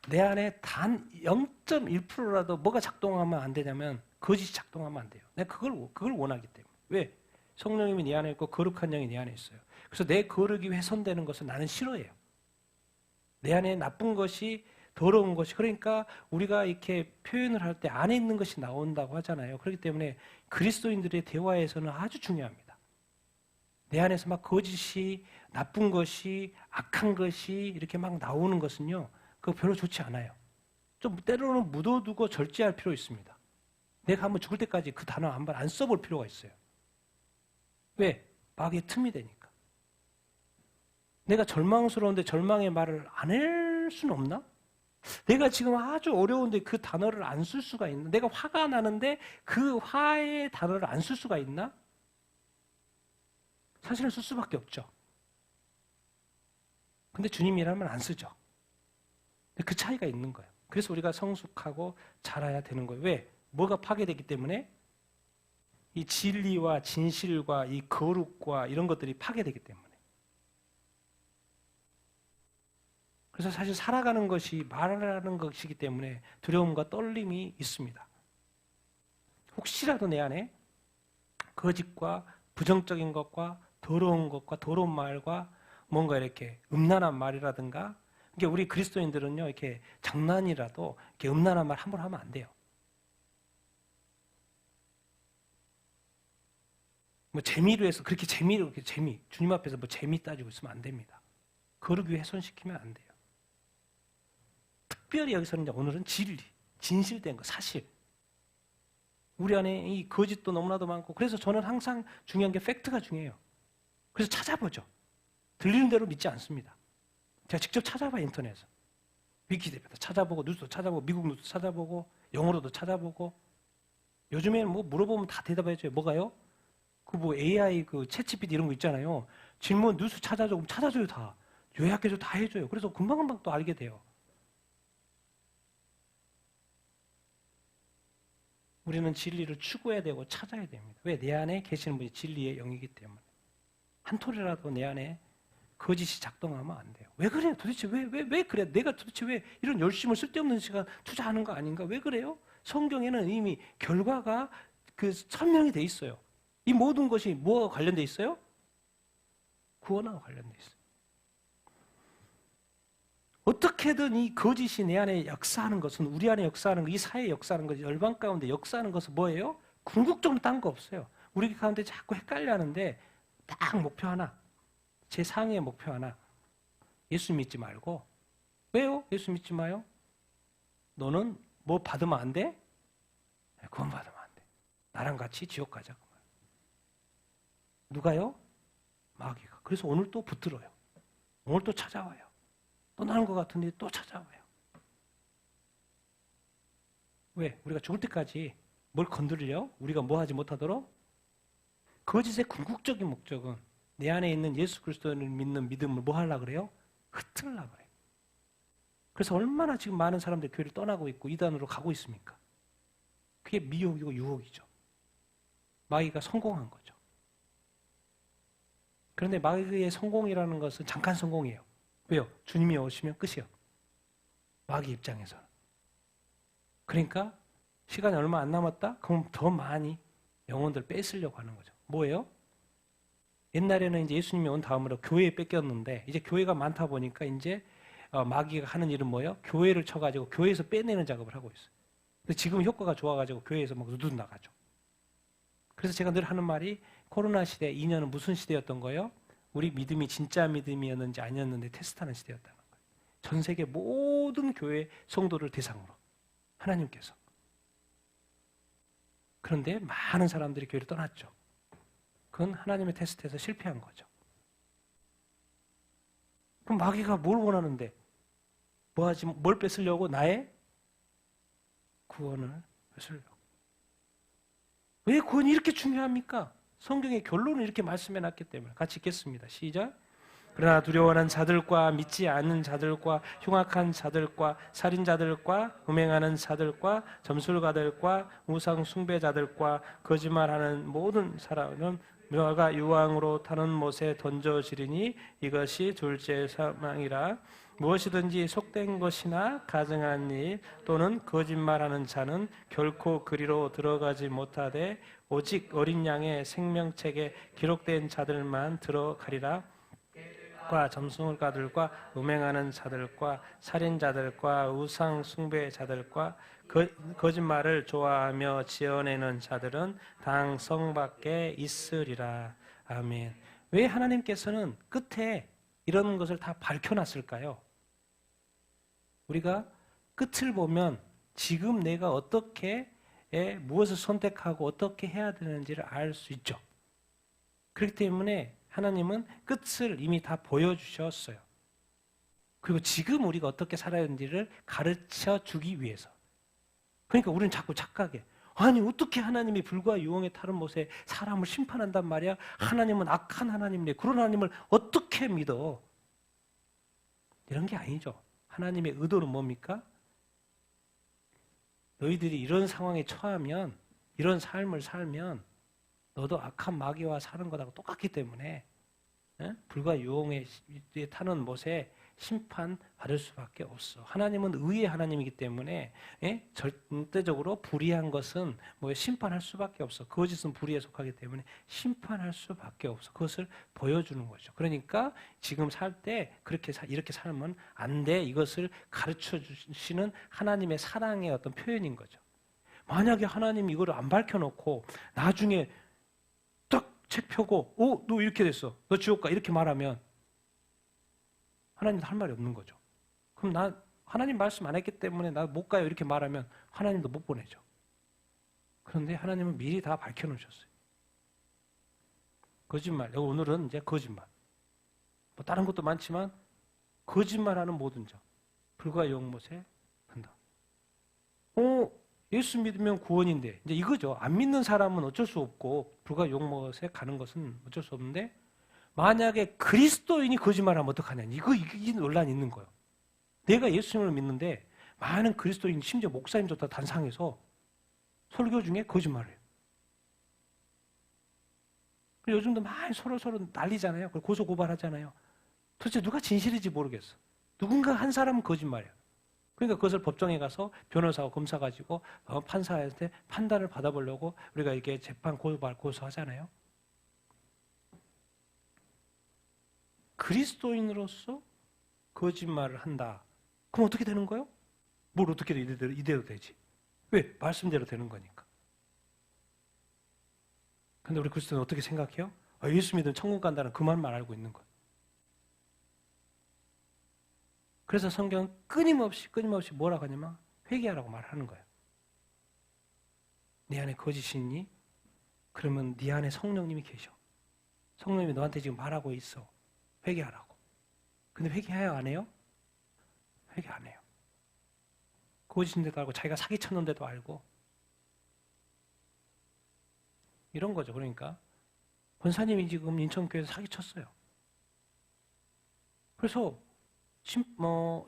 내 안에 단 0.1%라도 뭐가 작동하면 안 되냐면 거짓이 작동하면 안 돼요. 내가 그걸 원하기 때문에. 왜? 성령님이 내 안에 있고 거룩한 영이 내 안에 있어요. 그래서 내 거룩이 훼손되는 것을 나는 싫어해요. 내 안에 나쁜 것이, 더러운 것이, 그러니까 우리가 이렇게 표현을 할 때 안에 있는 것이 나온다고 하잖아요. 그렇기 때문에 그리스도인들의 대화에서는 아주 중요합니다. 내 안에서 막 거짓이, 나쁜 것이, 악한 것이 이렇게 막 나오는 것은요, 그거 별로 좋지 않아요. 좀 때로는 묻어두고 절제할 필요 있습니다. 내가 한번 죽을 때까지 그 단어 한 번 안 써볼 필요가 있어요. 왜? 마귀의 틈이 되니까. 내가 절망스러운데 절망의 말을 안 할 수는 없나? 내가 지금 아주 어려운데 그 단어를 안 쓸 수가 있나? 내가 화가 나는데 그 화의 단어를 안 쓸 수가 있나? 사실은 쓸 수밖에 없죠. 근데 주님이라면 안 쓰죠. 그 차이가 있는 거예요. 그래서 우리가 성숙하고 자라야 되는 거예요. 왜? 뭐가 파괴되기 때문에? 이 진리와 진실과 이 거룩과 이런 것들이 파괴되기 때문에. 그래서 사실 살아가는 것이 말하는 것이기 때문에 두려움과 떨림이 있습니다. 혹시라도 내 안에 거짓과 부정적인 것과 더러운 것과 더러운 말과 뭔가 이렇게 음란한 말이라든가, 그러니까 우리 그리스도인들은요, 이렇게 장난이라도 이렇게 음란한 말 함부로 하면 안 돼요. 뭐 재미로 해서 그렇게 재미로 이렇게 주님 앞에서 뭐 재미 따지고 있으면 안 됩니다. 거룩이 훼손시키면 안 돼요. 특별히 여기서는 이제 오늘은 진리, 진실된 거, 사실. 우리 안에 이 거짓도 너무나도 많고, 그래서 저는 항상 중요한 게 팩트가 중요해요. 그래서 찾아보죠. 들리는 대로 믿지 않습니다. 제가 직접 찾아봐요, 인터넷에서. 위키대표도 찾아보고, 뉴스도 찾아보고, 미국 뉴스도 찾아보고, 영어로도 찾아보고. 요즘에는 뭐 물어보면 다 대답해줘요. 뭐가요? 그 뭐 AI 그 챗GPT 이런 거 있잖아요. 질문 뉴스 찾아줘요 다. 요약해줘 다 해줘요. 그래서 금방금방 또 알게 돼요. 우리는 진리를 추구해야 되고 찾아야 됩니다. 왜? 내 안에 계시는 분이 진리의 영이기 때문에. 한 톨이라도 내 안에 거짓이 작동하면 안 돼요. 왜 그래요? 도대체 왜 그래? 내가 도대체 왜 이런 열심을 쓸데없는 시간 투자하는 거 아닌가? 왜 그래요? 성경에는 이미 결과가 설명이 돼 있어요. 이 모든 것이 뭐와 관련돼 있어요? 구원하고 관련돼 있어요. 어떻게든 이 거짓이 내 안에 역사하는 것은, 우리 안에 역사하는 것, 이 사회에 역사하는 것, 열방 가운데 역사하는 것은 뭐예요? 궁극적으로 딴 거 없어요. 우리 가운데 자꾸 헷갈려 하는데 딱 목표 하나, 제 상위의 목표 하나. 예수 믿지 말고. 왜요? 예수 믿지 마요? 너는 뭐 받으면 안 돼? 구원 받으면 안 돼. 나랑 같이 지옥 가자. 누가요? 마귀가. 그래서 오늘 또 붙들어요. 오늘 또 찾아와요. 또 나는 것 같은데 또 찾아와요. 왜? 우리가 죽을 때까지 뭘 건드리려? 우리가 뭐 하지 못하도록? 거짓의 궁극적인 목적은 내 안에 있는 예수 그리스도를 믿는 믿음을 뭐 하려고 그래요? 흩으려고 그래요. 그래서 얼마나 지금 많은 사람들이 교회를 떠나고 있고 이단으로 가고 있습니까? 그게 미혹이고 유혹이죠. 마귀가 성공한 거죠. 그런데 마귀의 성공이라는 것은 잠깐 성공이에요. 왜요? 주님이 오시면 끝이요. 마귀 입장에서는. 그러니까 시간이 얼마 안 남았다? 그럼 더 많이 영혼들 뺏으려고 하는 거죠. 뭐예요? 옛날에는 이제 예수님이 온 다음으로 교회에 뺏겼는데 이제 교회가 많다 보니까 이제 마귀가 하는 일은 뭐예요? 교회를 쳐가지고 교회에서 빼내는 작업을 하고 있어요. 근데 지금 효과가 좋아가지고 교회에서 막 누드 나가죠. 그래서 제가 늘 하는 말이 코로나 시대 2년은 무슨 시대였던 거예요? 우리 믿음이 진짜 믿음이었는지 아니었는지 테스트하는 시대였다는 거예요. 전 세계 모든 교회 성도를 대상으로 하나님께서. 그런데 많은 사람들이 교회를 떠났죠. 그건 하나님의 테스트에서 실패한 거죠. 그럼 마귀가 뭘 원하는데? 뭘 뺏으려고? 나의 구원을 뺏으려고. 왜 구원이 이렇게 중요합니까? 성경의 결론을 이렇게 말씀해 놨기 때문에. 같이 읽겠습니다. 시작. 그러나 두려워하는 자들과 믿지 않는 자들과 흉악한 자들과 살인자들과 음행하는 자들과 점술가들과 우상 숭배자들과 거짓말하는 모든 사람은 묘가 유황으로 타는 못에 던져지리니 이것이 둘째 사망이라. 무엇이든지 속된 것이나 가증한 일 또는 거짓말하는 자는 결코 그리로 들어가지 못하되 오직 어린 양의 생명책에 기록된 자들만 들어가리라. 과 점술가들과 음행하는 자들과 살인자들과 우상 숭배자들과 거짓말을 좋아하며 지어내는 자들은 당 성 밖에 있으리라. 아멘. 왜 하나님께서는 끝에 이런 것을 다 밝혀놨을까요? 우리가 끝을 보면 지금 내가 어떻게 무엇을 선택하고 어떻게 해야 되는지를 알 수 있죠. 그렇기 때문에 하나님은 끝을 이미 다 보여주셨어요. 그리고 지금 우리가 어떻게 살아야 하는지를 가르쳐 주기 위해서. 그러니까 우리는 자꾸 착각해. 아니 어떻게 하나님이 불과 유황에 타는 못에 사람을 심판한단 말이야? 하나님은 악한 하나님이래. 그런 하나님을 어떻게 믿어? 이런 게 아니죠. 하나님의 의도는 뭡니까? 너희들이 이런 상황에 처하면, 이런 삶을 살면 너도 악한 마귀와 사는 것하고 똑같기 때문에 불과 유황에 타는 못에 심판받을 수밖에 없어. 하나님은 의의 하나님이기 때문에 절대적으로 불의한 것은 심판할 수밖에 없어. 거짓은 불의에 속하기 때문에 심판할 수밖에 없어. 그것을 보여주는 거죠. 그러니까 지금 살 때 이렇게 살면 안 돼. 이것을 가르쳐 주시는 하나님의 사랑의 어떤 표현인 거죠. 만약에 하나님이 이걸 안 밝혀놓고 나중에 책 펴고 너 이렇게 됐어. 너 지옥 가. 이렇게 말하면 하나님도 할 말이 없는 거죠. 그럼 나 하나님 말씀 안 했기 때문에 나 못 가요. 이렇게 말하면 하나님도 못 보내죠. 그런데 하나님은 미리 다 밝혀놓으셨어요. 거짓말. 오늘은 이제 거짓말. 다른 것도 많지만 거짓말하는 모든 자. 불과 영못에 한다. 예수 믿으면 구원인데 이제 이거죠. 안 믿는 사람은 어쩔 수 없고 불과 용못에 가는 것은 어쩔 수 없는데 만약에 그리스도인이 거짓말하면 어떡하냐. 이 논란이 있는 거예요. 내가 예수님을 믿는데 많은 그리스도인 심지어 목사님조차 단상에서 설교 중에 거짓말을 해요. 요즘도 많이 서로 난리잖아요. 고소 고발하잖아요. 도대체 누가 진실인지 모르겠어. 누군가 한 사람은 거짓말이야. 그러니까 그것을 법정에 가서 변호사와 검사 가지고 판사한테 판단을 받아보려고 우리가 이렇게 재판 고소하잖아요. 그리스도인으로서 거짓말을 한다. 그럼 어떻게 되는 거예요? 뭘 어떻게 이대로 되지? 왜? 말씀대로 되는 거니까. 근데 우리 그리스도는 어떻게 생각해요? 예수 믿으면 천국 간다는 그 말만 알고 있는 거예요. 그래서 성경은 끊임없이 뭐라고 하냐면 회개하라고 말하는 거예요. 네 안에 거짓이 있니? 그러면 네 안에 성령님이 계셔. 성령님이 너한테 지금 말하고 있어. 회개하라고. 근데 회개해요? 안 해요? 회개 안 해요. 거짓인데도 알고 자기가 사기쳤는데도 알고 이런 거죠. 그러니까 권사님이 지금 인천교회에서 사기쳤어요. 그래서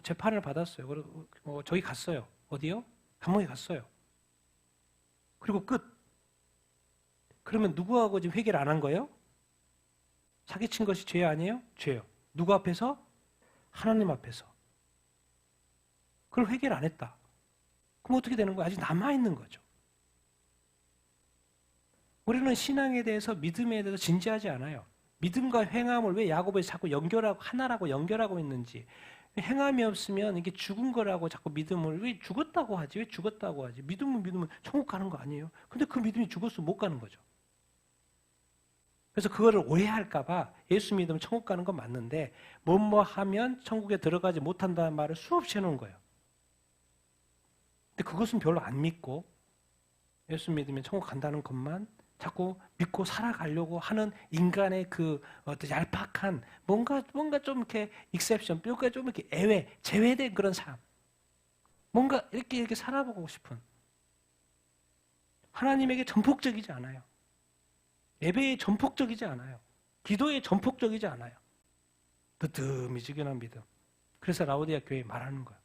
재판을 받았어요. 그리고 저기 갔어요. 어디요? 감옥에 갔어요. 그리고 끝. 그러면 누구하고 지금 회개를 안 한 거예요? 사기친 것이 죄 아니에요? 죄요. 누구 앞에서? 하나님 앞에서. 그걸 회개를 안 했다. 그럼 어떻게 되는 거예요? 아직 남아있는 거죠. 우리는 신앙에 대해서 믿음에 대해서 진지하지 않아요. 믿음과 행함을 왜 야고보에서 자꾸 연결하고 하나라고 연결하고 있는지. 행함이 없으면 이게 죽은 거라고 자꾸 믿음을 왜 죽었다고 하지? 왜 죽었다고 하지? 믿으면 천국 가는 거 아니에요? 근데 그 믿음이 죽었으면 못 가는 거죠. 그래서 그거를 오해할까 봐 예수 믿으면 천국 가는 건 맞는데 뭐뭐 하면 천국에 들어가지 못한다는 말을 수없이 해놓은 거예요. 근데 그것은 별로 안 믿고 예수 믿으면 천국 간다는 것만 자꾸 믿고 살아가려고 하는 인간의 그 어떤 얄팍한 뭔가 좀 이렇게 익셉션, 뭔가 좀 이렇게 제외된 그런 삶. 뭔가 이렇게 살아보고 싶은. 하나님에게 전폭적이지 않아요. 예배에 전폭적이지 않아요. 기도에 전폭적이지 않아요. 뜨뜻미지근한 믿음. 그래서 라오디아 교회에 말하는 거야.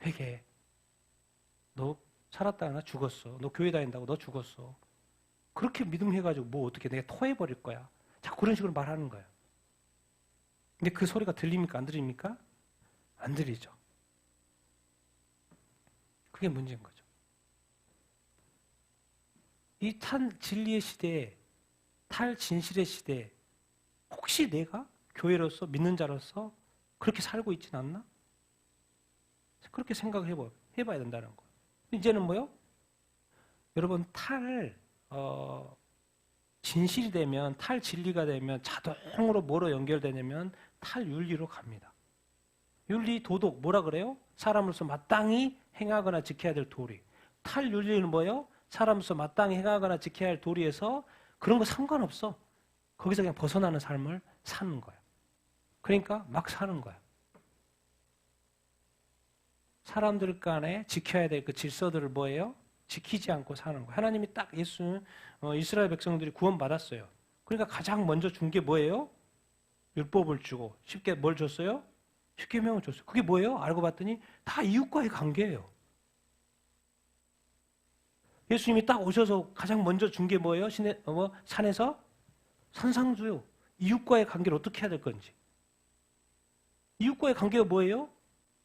회개해. 너 살았다가 죽었어. 너 교회 다닌다고 너 죽었어. 그렇게 믿음해가지고 뭐 어떻게 내가 토해버릴 거야. 자꾸 그런 식으로 말하는 거야. 근데 그 소리가 들립니까? 안 들립니까? 안 들리죠. 그게 문제인 거죠. 이 탈진리의 시대에 탈진실의 시대에 혹시 내가 교회로서 믿는 자로서 그렇게 살고 있진 않나? 그렇게 생각을 해봐야 된다는 거예요. 이제는 뭐요? 여러분 진실이 되면 탈진리가 되면 자동으로 뭐로 연결되냐면 탈윤리로 갑니다. 윤리, 도덕 뭐라 그래요? 사람으로서 마땅히 행하거나 지켜야 될 도리. 탈윤리는 뭐예요? 사람으로서 마땅히 행하거나 지켜야 할 도리에서 그런 거 상관없어. 거기서 그냥 벗어나는 삶을 사는 거야. 그러니까 막 사는 거야. 사람들 간에 지켜야 될 그 질서들을 뭐예요? 지키지 않고 사는 거예요. 하나님이 딱 이스라엘 백성들이 구원받았어요. 그러니까 가장 먼저 준 게 뭐예요? 율법을 주고 쉽게 뭘 줬어요? 십계명을 줬어요. 그게 뭐예요? 알고 봤더니 다 이웃과의 관계예요. 예수님이 딱 오셔서 가장 먼저 준 게 뭐예요? 산에서 산상수요. 이웃과의 관계를 어떻게 해야 될 건지. 이웃과의 관계가 뭐예요?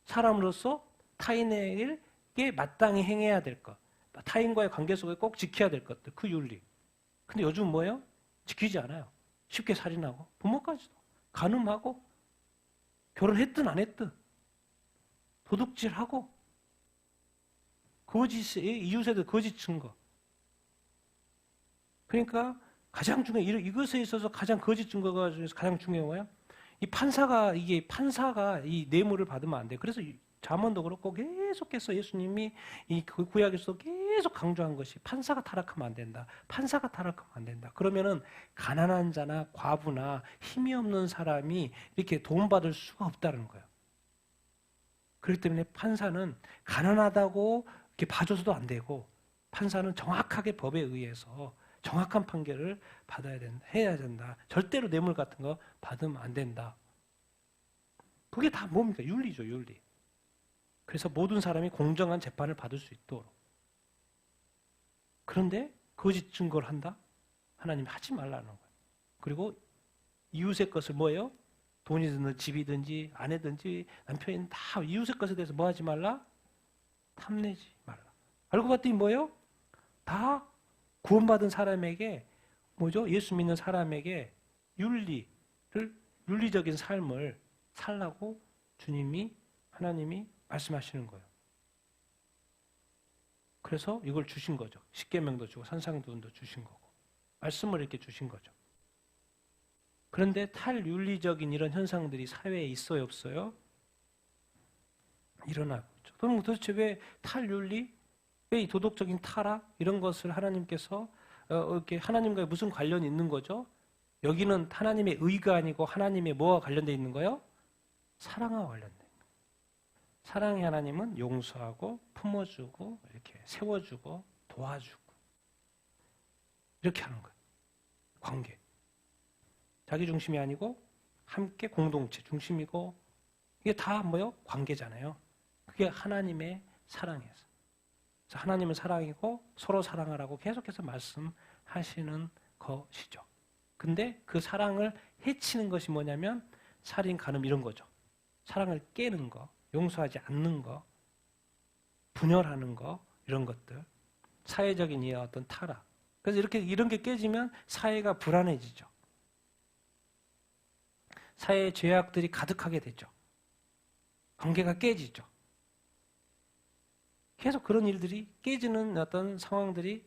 사람으로서 타인에게 마땅히 행해야 될 것. 타인과의 관계 속에 꼭 지켜야 될 것들. 그 윤리. 근데 요즘 뭐예요? 지키지 않아요. 쉽게 살인하고 부모까지도 간음하고 결혼했든 안 했든 도둑질하고 이웃에도 거짓 증거. 그러니까 가장 중요한 이것에 있어서 가장 거짓 증거가 중에서 가장 중요한 거예요. 이 판사가 이 뇌물을 받으면 안 돼. 그래서 잠언도 그렇고 계속해서 예수님이 이 구약에서 계속 강조한 것이 판사가 타락하면 안 된다. 판사가 타락하면 안 된다. 그러면은 가난한 자나 과부나 힘이 없는 사람이 이렇게 도움받을 수가 없다는 거예요. 그렇기 때문에 판사는 가난하다고 이렇게 봐줘서도 안 되고 판사는 정확하게 법에 의해서 정확한 판결을 해야 된다. 절대로 뇌물 같은 거 받으면 안 된다. 그게 다 뭡니까? 윤리죠, 윤리. 그래서 모든 사람이 공정한 재판을 받을 수 있도록. 그런데 거짓 증거를 한다? 하나님이 하지 말라는 거예요. 그리고 이웃의 것을 뭐예요? 돈이든 집이든지 아내든지 남편이든 다 이웃의 것에 대해서 뭐 하지 말라? 탐내지 말라. 알고 봤더니 뭐예요? 다 구원받은 사람에게 뭐죠? 예수 믿는 사람에게 윤리적인 삶을 살라고 하나님이 말씀하시는 거예요. 그래서 이걸 주신 거죠. 십계명도 주고 산상도도 주신 거고 말씀을 이렇게 주신 거죠. 그런데 탈윤리적인 이런 현상들이 사회에 있어요, 없어요? 일어나고 있죠. 그럼 도대체 왜 탈윤리? 왜 이 도덕적인 타락? 이런 것을 하나님께서 이렇게 하나님과 무슨 관련이 있는 거죠? 여기는 하나님의 의가 아니고 하나님의 뭐와 관련되어 있는 거예요? 사랑과 관련된 거예요. 사랑의 하나님은 용서하고 품어주고 이렇게 세워주고 도와주고 이렇게 하는 거예요. 관계. 자기 중심이 아니고 함께 공동체 중심이고 이게 다 뭐요? 관계잖아요. 그게 하나님의 사랑이에요. 그래서 하나님은 사랑이고 서로 사랑하라고 계속해서 말씀하시는 것이죠. 근데 그 사랑을 해치는 것이 뭐냐면 살인, 간음 이런 거죠. 사랑을 깨는 거, 용서하지 않는 거, 분열하는 거 이런 것들. 사회적인 이 어떤 타락. 그래서 이런 게 깨지면 사회가 불안해지죠. 사회의 죄악들이 가득하게 되죠. 관계가 깨지죠. 계속 그런 일들이 깨지는 어떤 상황들이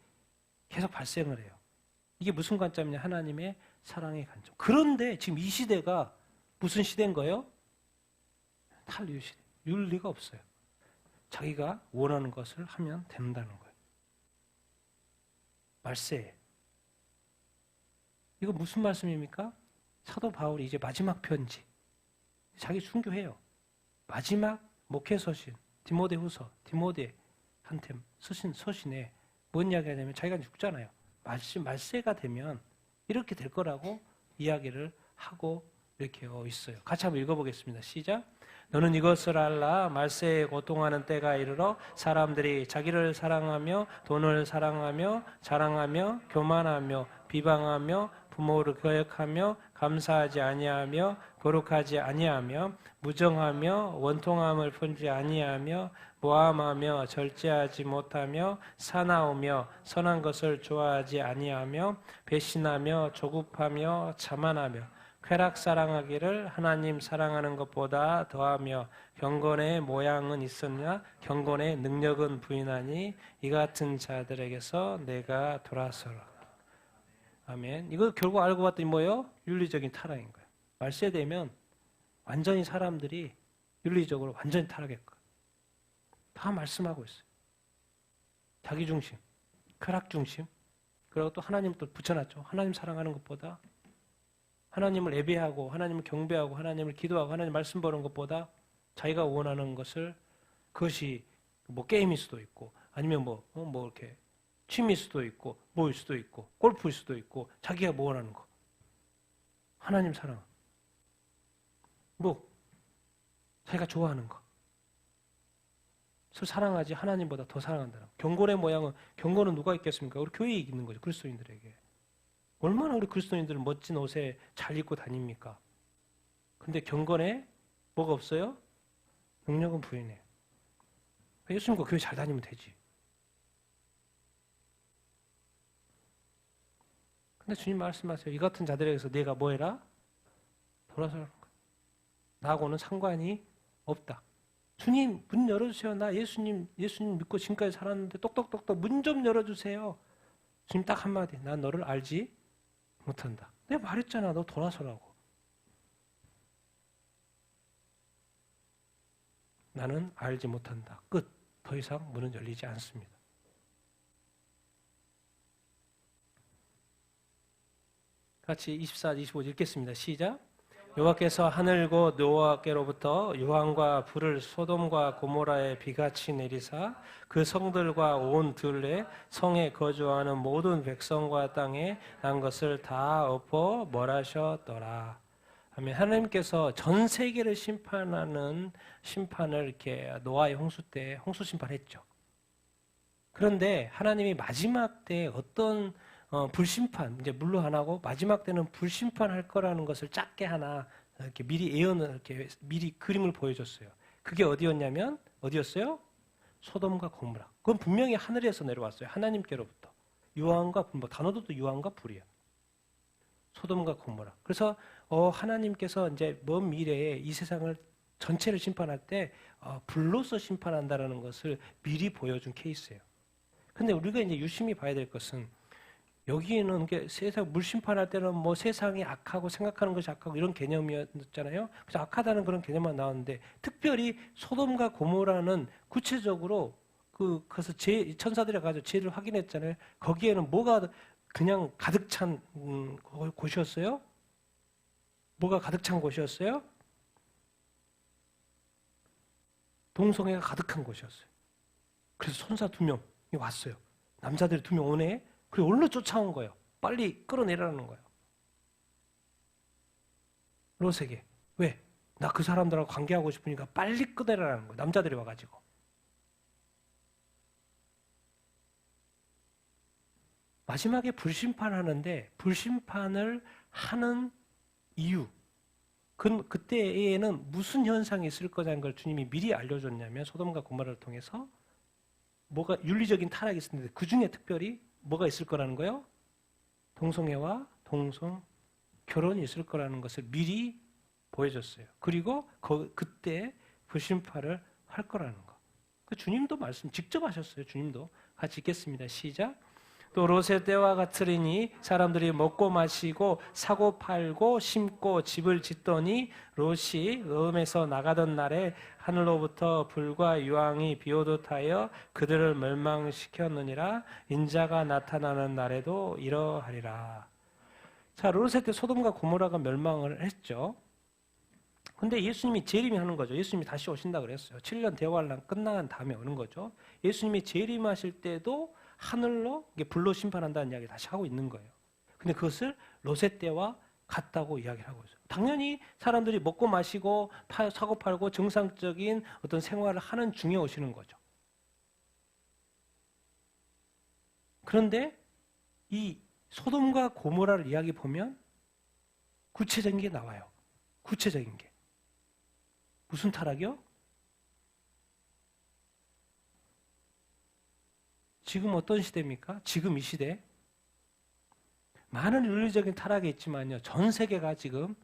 계속 발생을 해요. 이게 무슨 관점이냐? 하나님의 사랑의 관점. 그런데 지금 이 시대가 무슨 시대인 거예요? 탈유 시대. 윤리가 없어요. 자기가 원하는 것을 하면 된다는 거예요. 말세. 이거 무슨 말씀입니까? 사도 바울이 이제 마지막 편지. 자기 순교해요. 마지막 목회서신 디모데후서, 디모데한테 쓰신 서신에 뭔 이야기하냐면 자기가 죽잖아요. 말세가 되면 이렇게 될 거라고 이야기를 하고 이렇게 있어요. 같이 한번 읽어보겠습니다. 시작. 너는 이것을 알라. 말세에 고통하는 때가 이르러 사람들이 자기를 사랑하며 돈을 사랑하며 자랑하며 교만하며 비방하며 부모를 거역하며 감사하지 아니하며 거룩하지 아니하며 무정하며 원통함을 품지 아니하며 모함하며 절제하지 못하며 사나우며 선한 것을 좋아하지 아니하며 배신하며 조급하며 자만하며 쾌락 사랑하기를 하나님 사랑하는 것보다 더하며 경건의 모양은 있었냐 경건의 능력은 부인하니 이 같은 자들에게서 내가 돌아서라. 아멘. 이거 결국 알고 봤더니 뭐예요? 윤리적인 타락인 거예요. 말세되면 완전히 사람들이 윤리적으로 완전히 타락할 거예요. 다 말씀하고 있어요. 자기 중심, 쾌락 중심, 그리고 또 하나님 또 붙여놨죠. 하나님 사랑하는 것보다 하나님을 예배하고 하나님을 경배하고 하나님을 기도하고 하나님 말씀 보는 것보다 자기가 원하는 것을 그것이 뭐 게임일 수도 있고 아니면 뭐 이렇게 취미일 수도 있고 뭐일 수도 있고 골프일 수도 있고 자기가 뭐 원하는 거 하나님 사랑 뭐 자기가 좋아하는 거 사랑하지 하나님보다 더 사랑한다는 경건의 모양은 경건은 누가 있겠습니까? 우리 교회에 있는 거죠. 그리스도인들에게 얼마나 우리 그리스도인들은 멋진 옷에 잘 입고 다닙니까? 근데 경건에 뭐가 없어요? 능력은 부인해요. 예수님과 교회 잘 다니면 되지. 근데 주님 말씀하세요. 이 같은 자들에게서 내가 뭐 해라? 돌아서라는 거야. 나하고는 상관이 없다. 주님 문 열어주세요. 나 예수님 믿고 지금까지 살았는데 똑똑똑똑 문 좀 열어주세요. 주님 딱 한마디. 난 너를 알지 못한다. 내가 말했잖아. 너 돌아서라고. 나는 알지 못한다. 끝. 더 이상 문은 열리지 않습니다. 같이 24, 25 읽겠습니다. 시작. 여호와께서 하늘 곧 노아께로부터 유황과 불을 소돔과 고모라에 비같이 내리사 그 성들과 온 들에 성에 거주하는 모든 백성과 땅에 난 것을 다 엎어 멸하셨더라. 아멘. 하나님께서 전 세계를 심판하는 심판을 이렇게 노아의 홍수 때 홍수 심판했죠. 그런데 하나님이 마지막 때 어떤 불심판, 이제 물로 안 하고 마지막 때는 불심판할 거라는 것을 작게 하나 이렇게 미리 예언을 이렇게 미리 그림을 보여줬어요. 그게 어디였냐면 어디였어요? 소돔과 고모라. 그건 분명히 하늘에서 내려왔어요. 하나님께로부터. 유황과 불, 뭐 단어도 또 유황과 불이야. 소돔과 고모라. 그래서 하나님께서 이제 먼 미래에 이 세상을 전체를 심판할 때 불로서 심판한다라는 것을 미리 보여준 케이스예요. 근데 우리가 이제 유심히 봐야 될 것은 여기에는 세상 물 심판할 때는 뭐 세상이 악하고 생각하는 것이 악하고 이런 개념이었잖아요. 그래서 악하다는 그런 개념만 나왔는데 특별히 소돔과 고모라는 구체적으로 그래서 천사들이 가서 죄를 확인했잖아요. 거기에는 뭐가 그냥 가득 찬 곳이었어요? 뭐가 가득 찬 곳이었어요? 동성애가 가득한 곳이었어요. 그래서 천사 2명이 왔어요. 남자들이 2명 오네. 그리고 얼른 쫓아온 거예요. 빨리 끌어내라는 거예요. 롯에게. 왜? 나 그 사람들하고 관계하고 싶으니까 빨리 끌어내라는 거예요. 남자들이 와가지고. 마지막에 불심판하는데 불심판을 하는 이유. 그때에는 무슨 현상이 있을 거냐는 걸 주님이 미리 알려줬냐면 소돔과 고모라를 통해서 뭐가 윤리적인 타락이 있었는데 그 중에 특별히 뭐가 있을 거라는 거예요? 동성애와 동성 결혼이 있을 거라는 것을 미리 보여줬어요. 그리고 그때 불심판을 할 거라는 거. 주님도 말씀 직접 하셨어요. 주님도. 같이 읽겠습니다. 시작. 또 롯의 때와 같으리니 사람들이 먹고 마시고 사고 팔고 심고 집을 짓더니 롯이 음에서 나가던 날에 하늘로부터 불과 유황이 비오듯 하여 그들을 멸망시켰느니라. 인자가 나타나는 날에도 이러하리라. 자, 롯의 때 소돔과 고모라가 멸망을 했죠. 근데 예수님이 재림하는 거죠. 예수님이 다시 오신다 그랬어요. 7년 대환란 끝난 다음에 오는 거죠. 예수님이 재림하실 때도 하늘로 불로 심판한다는 이야기를 다시 하고 있는 거예요. 근데 그것을 롯의 때와 같다고 이야기를 하고 있어요. 당연히 사람들이 먹고 마시고 사고 팔고 정상적인 어떤 생활을 하는 중에 오시는 거죠. 그런데 이 소돔과 고모라를 이야기 보면 구체적인 게 나와요. 구체적인 게. 무슨 타락이요? 지금 어떤 시대입니까? 지금 이 시대. 많은 윤리적인 타락이 있지만요. 전 세계가 지금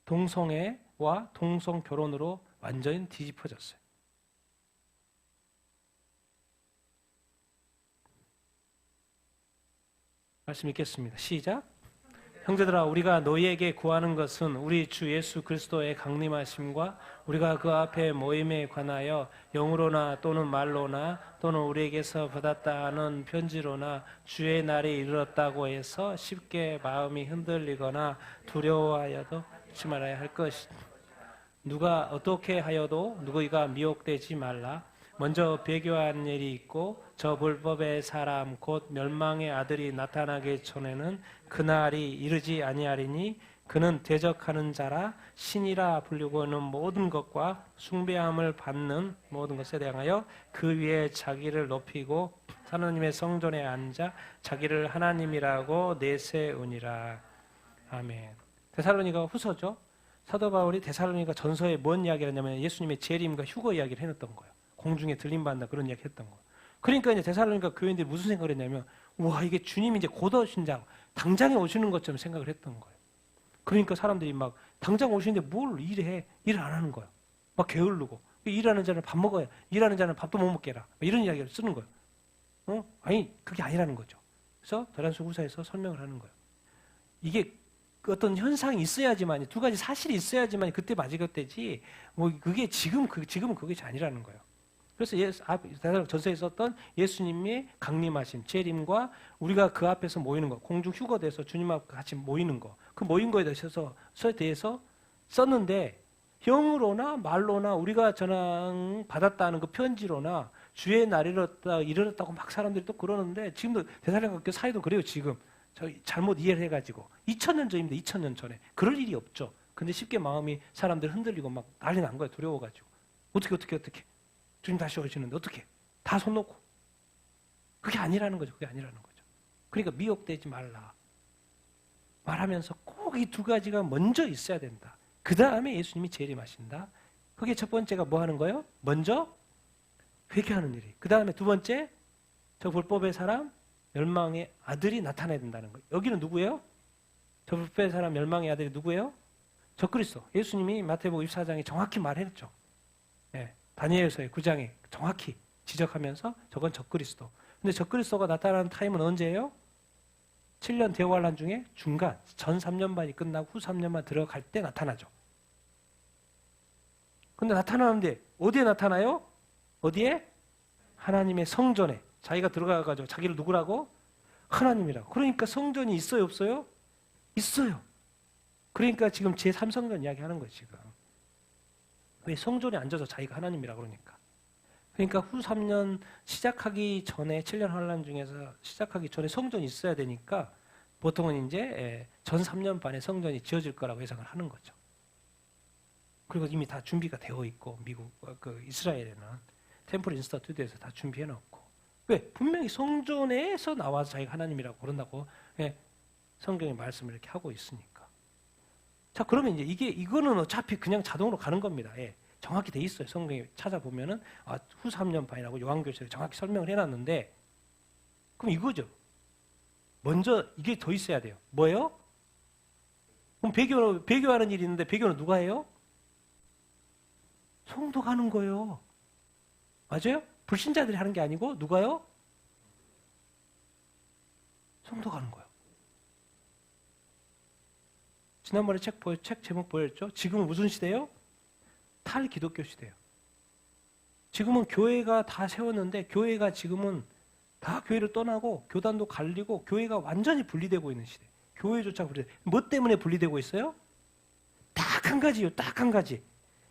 동성애와 동성 결혼으로 완전히 뒤집어졌어요. 말씀 읽겠습니다. 시작. 형제들아 우리가 너희에게 구하는 것은 우리 주 예수 그리스도의 강림하심과 우리가 그 앞에 모임에 관하여 영으로나 또는 말로나 또는 우리에게서 받았다 하는 편지로나 주의 날이 이르렀다고 해서 쉽게 마음이 흔들리거나 두려워하여도 하지 말아야 할 것이다. 누가 어떻게 하여도 누구가 미혹되지 말라. 먼저 배교한 일이 있고 저 불법의 사람 곧 멸망의 아들이 나타나기 전에는 그날이 이르지 아니하리니 그는 대적하는 자라 신이라 불리고는 모든 것과 숭배함을 받는 모든 것에 대하여 그 위에 자기를 높이고 하나님의 성전에 앉아 자기를 하나님이라고 내세우니라. 아멘. 데살로니가 후서죠. 사도 바울이 데살로니가 전서에 뭔 이야기를 했냐면 예수님의 재림과 휴거 이야기를 해놨던 거예요. 공중에 들림받는다 그런 이야기 했던 거. 그러니까 이제 데살로니가 교인들이 무슨 생각을 했냐면 와 이게 주님이 이제 곧 오신다 당장에 오시는 것처럼 생각을 했던 거예요. 그러니까 사람들이 막 당장 오시는데 뭘 일해? 일을 안 하는 거예요. 막 게으르고 일하는 자는 밥 먹어야 일하는 자는 밥도 못 먹게 해라 이런 이야기를 쓰는 거예요. 아니 그게 아니라는 거죠. 그래서 데살로니가 후서에서 설명을 하는 거예요. 이게 어떤 현상이 있어야지만 두 가지 사실이 있어야지만 그때 맞이겠되지 뭐 그게 지금은 그것이 아니라는 거예요. 그래서 전서에 썼던 예수님의 강림하심, 재림과 우리가 그 앞에서 모이는 거, 공중 휴거돼서 주님 앞 같이 모이는 거, 그 모인 거에 대해서 썼는데 영으로나 말로나 우리가 전한 받았다는 그 편지로나 주의 날이 이르렀다고 막 사람들이 또 그러는데 지금도 데살로니가 사이도 그래요. 지금 저 잘못 이해를 해가지고 2000년 전입니다. 2000년 전에 그럴 일이 없죠. 근데 쉽게 마음이 사람들 흔들리고 막 난리 난 거예요. 두려워가지고 어떻게 주님 다시 오시는데 어떻게 다 손 놓고 그게 아니라는 거죠. 그러니까 미혹되지 말라 말하면서 꼭 이 두 가지가 먼저 있어야 된다. 그 다음에 예수님이 재림하신다. 그게 첫 번째가 뭐 하는 거예요? 먼저 회개하는 일이. 그 다음에 두 번째, 저 불법의 사람 멸망의 아들이 나타나야 된다는 거예요. 여기는 누구예요? 저 불법의 사람 멸망의 아들이 누구예요? 적그리스도. 예수님이 마태복음 24장에 정확히 말했죠. 예, 다니엘서의 9장에 정확히 지적하면서 저건 적그리스도. 근데 적그리스도가 나타나는 타임은 언제예요? 7년 대환란 중에 중간, 전 3년 반이 끝나고 후 3년만 들어갈 때 나타나죠. 근데 나타나는데 어디에 나타나요? 어디에? 하나님의 성전에. 자기가 들어가가지고 자기를 누구라고? 하나님이라고. 그러니까 성전이 있어요, 없어요? 있어요. 그러니까 지금 제3성전 이야기하는 거예요, 지금. 왜? 성전에 앉아서 자기가 하나님이라고 그러니까. 그러니까 후 3년 시작하기 전에 7년 환란 중에서 시작하기 전에 성전이 있어야 되니까 보통은 이제 전 3년 반에 성전이 지어질 거라고 예상을 하는 거죠. 그리고 이미 다 준비가 되어 있고 미국 이스라엘에는 템플 인스타튜드에서 다 준비해 놓고. 왜? 분명히 성전에서 나와서 자기가 하나님이라고 그런다고 성경의 말씀을 이렇게 하고 있으니까. 자, 그러면 이제 이거는 어차피 그냥 자동으로 가는 겁니다. 예. 정확히 돼 있어요. 성경에 찾아보면은 후 3년 반이라고 요한계시록에 정확히 설명을 해놨는데, 그럼 이거죠. 먼저 이게 더 있어야 돼요. 뭐예요? 그럼 배교하는 일이 있는데 배교는 누가 해요? 성도가 하는 거예요. 맞아요? 불신자들이 하는 게 아니고 누가요? 성도가 하는 거예요. 지난번에 책 제목 보였죠? 지금은 무슨 시대예요? 탈기독교 시대예요. 지금은 교회가 다 세웠는데 교회가 지금은 다 교회를 떠나고 교단도 갈리고 교회가 완전히 분리되고 있는 시대. 교회조차 분리돼. 뭐 때문에 분리되고 있어요? 딱 한 가지요. 딱 한 가지.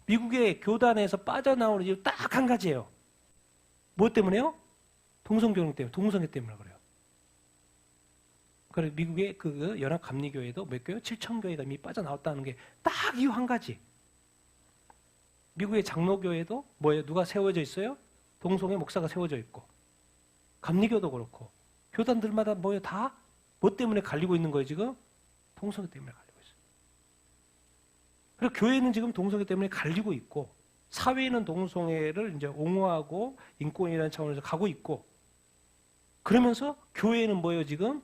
미국의 교단에서 빠져나오는 이유 딱 한 가지예요. 뭐 때문에요? 동성교육 때문에. 동성애 때문에 그래요. 그래서 미국의 그 연합감리교회도 몇 교회? 7,000교회가 이미 빠져나왔다는 게 딱 이유 한 가지. 미국의 장로교회도 뭐예요? 누가 세워져 있어요? 동성애 목사가 세워져 있고. 감리교도 그렇고. 교단들마다 뭐예요? 다 뭐 때문에 갈리고 있는 거예요, 지금? 동성애 때문에 갈리고 있어요. 그리고 교회는 지금 동성애 때문에 갈리고 있고, 사회는 동성애를 이제 옹호하고 인권이라는 차원에서 가고 있고, 그러면서 교회는 뭐예요, 지금?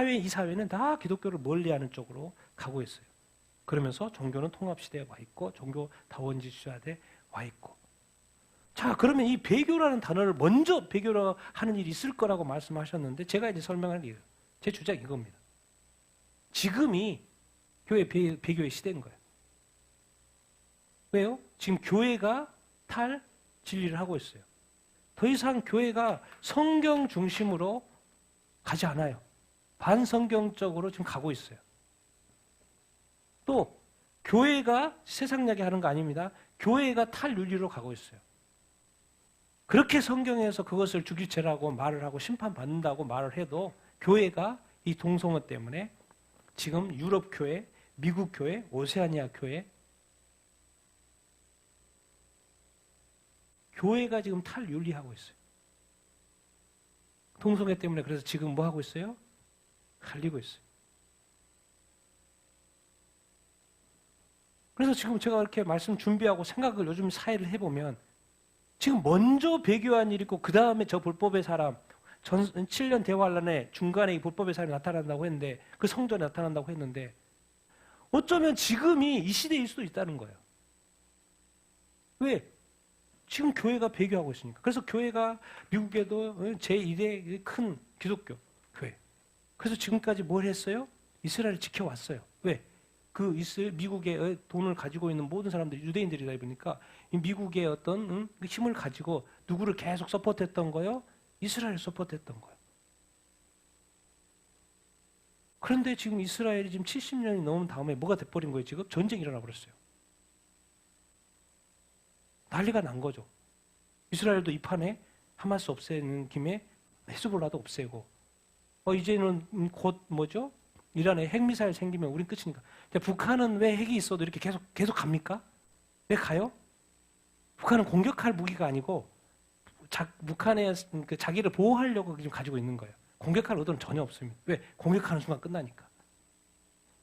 이 사회는 다 기독교를 멀리하는 쪽으로 가고 있어요. 그러면서 종교는 통합시대에 와 있고 종교 다원주의 시대에 와 있고. 자, 그러면 이 배교라는 단어를 먼저 배교라 하는 일이 있을 거라고 말씀하셨는데 제가 이제 설명하는 게 제 주장이 이겁니다. 지금이 교회 배교의 시대인 거예요. 왜요? 지금 교회가 탈 진리를 하고 있어요. 더 이상 교회가 성경 중심으로 가지 않아요. 반성경적으로 지금 가고 있어요. 또 교회가 세상 이야기 하는 거 아닙니다. 교회가 탈윤리로 가고 있어요. 그렇게 성경에서 그것을 주기죄라고 말을 하고 심판받는다고 말을 해도 교회가 이 동성애 때문에 지금 유럽 교회, 미국 교회, 오세아니아 교회, 교회가 지금 탈윤리하고 있어요. 동성애 때문에. 그래서 지금 뭐 하고 있어요? 갈리고 있어요. 그래서 지금 제가 이렇게 말씀 준비하고 생각을 요즘 사회를 해보면 지금 먼저 배교한 일이 있고 그 다음에 저 불법의 사람 7년 대환란에 중간에 이 불법의 사람이 나타난다고 했는데 그 성전에 나타난다고 했는데 어쩌면 지금이 이 시대일 수도 있다는 거예요. 왜? 지금 교회가 배교하고 있으니까. 그래서 교회가 미국에도 제1의 큰 기독교 교회. 그래서 지금까지 뭘 했어요? 이스라엘을 지켜왔어요. 왜? 미국의 돈을 가지고 있는 모든 사람들이 유대인들이다 보니까 미국의 어떤 힘을 가지고 누구를 계속 서포트했던 거예요? 이스라엘을 서포트했던 거예요. 그런데 지금 이스라엘이 지금 70년이 넘은 다음에 뭐가 돼버린 거예요? 지금 전쟁이 일어나 버렸어요. 난리가 난 거죠. 이스라엘도 이 판에 하마스 없애는 김에 헤즈볼라도 없애고 이제는 곧 뭐죠? 이란에 핵미사일 생기면 우린 끝이니까. 근데 북한은 왜 핵이 있어도 이렇게 계속 갑니까? 왜 가요? 북한은 공격할 무기가 아니고 북한의 자기를 보호하려고 지금 가지고 있는 거예요. 공격할 의도는 전혀 없습니다. 왜? 공격하는 순간 끝나니까.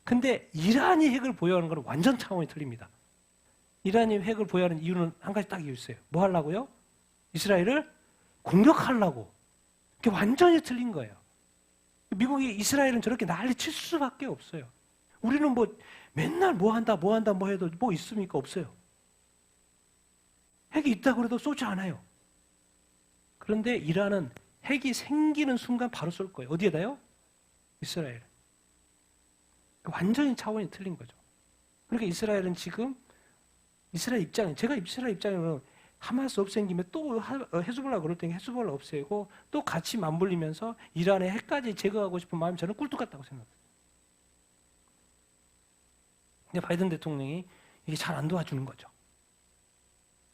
근데 이란이 핵을 보유하는 건 완전 차원이 틀립니다. 이란이 핵을 보유하는 이유는 한 가지 딱 이유 있어요. 뭐 하려고요? 이스라엘을 공격하려고. 그게 완전히 틀린 거예요. 미국이 이스라엘은 저렇게 난리 칠 수밖에 없어요. 우리는 뭐 맨날 뭐 한다 뭐 해도 뭐 있습니까? 없어요. 핵이 있다고 해도 쏘지 않아요. 그런데 이란은 핵이 생기는 순간 바로 쏠 거예요. 어디에다요? 이스라엘. 완전히 차원이 틀린 거죠. 그러니까 이스라엘은 지금 제가 이스라엘 입장에는 하마스 없앤 김에 또 헤즈볼라 그럴 때 헤즈볼라 없애고 또 같이 맞물리면서 이란의 핵까지 제거하고 싶은 마음이 저는 꿀뚝 같다고 생각해요. 근데 바이든 대통령이 이게 잘 안 도와주는 거죠.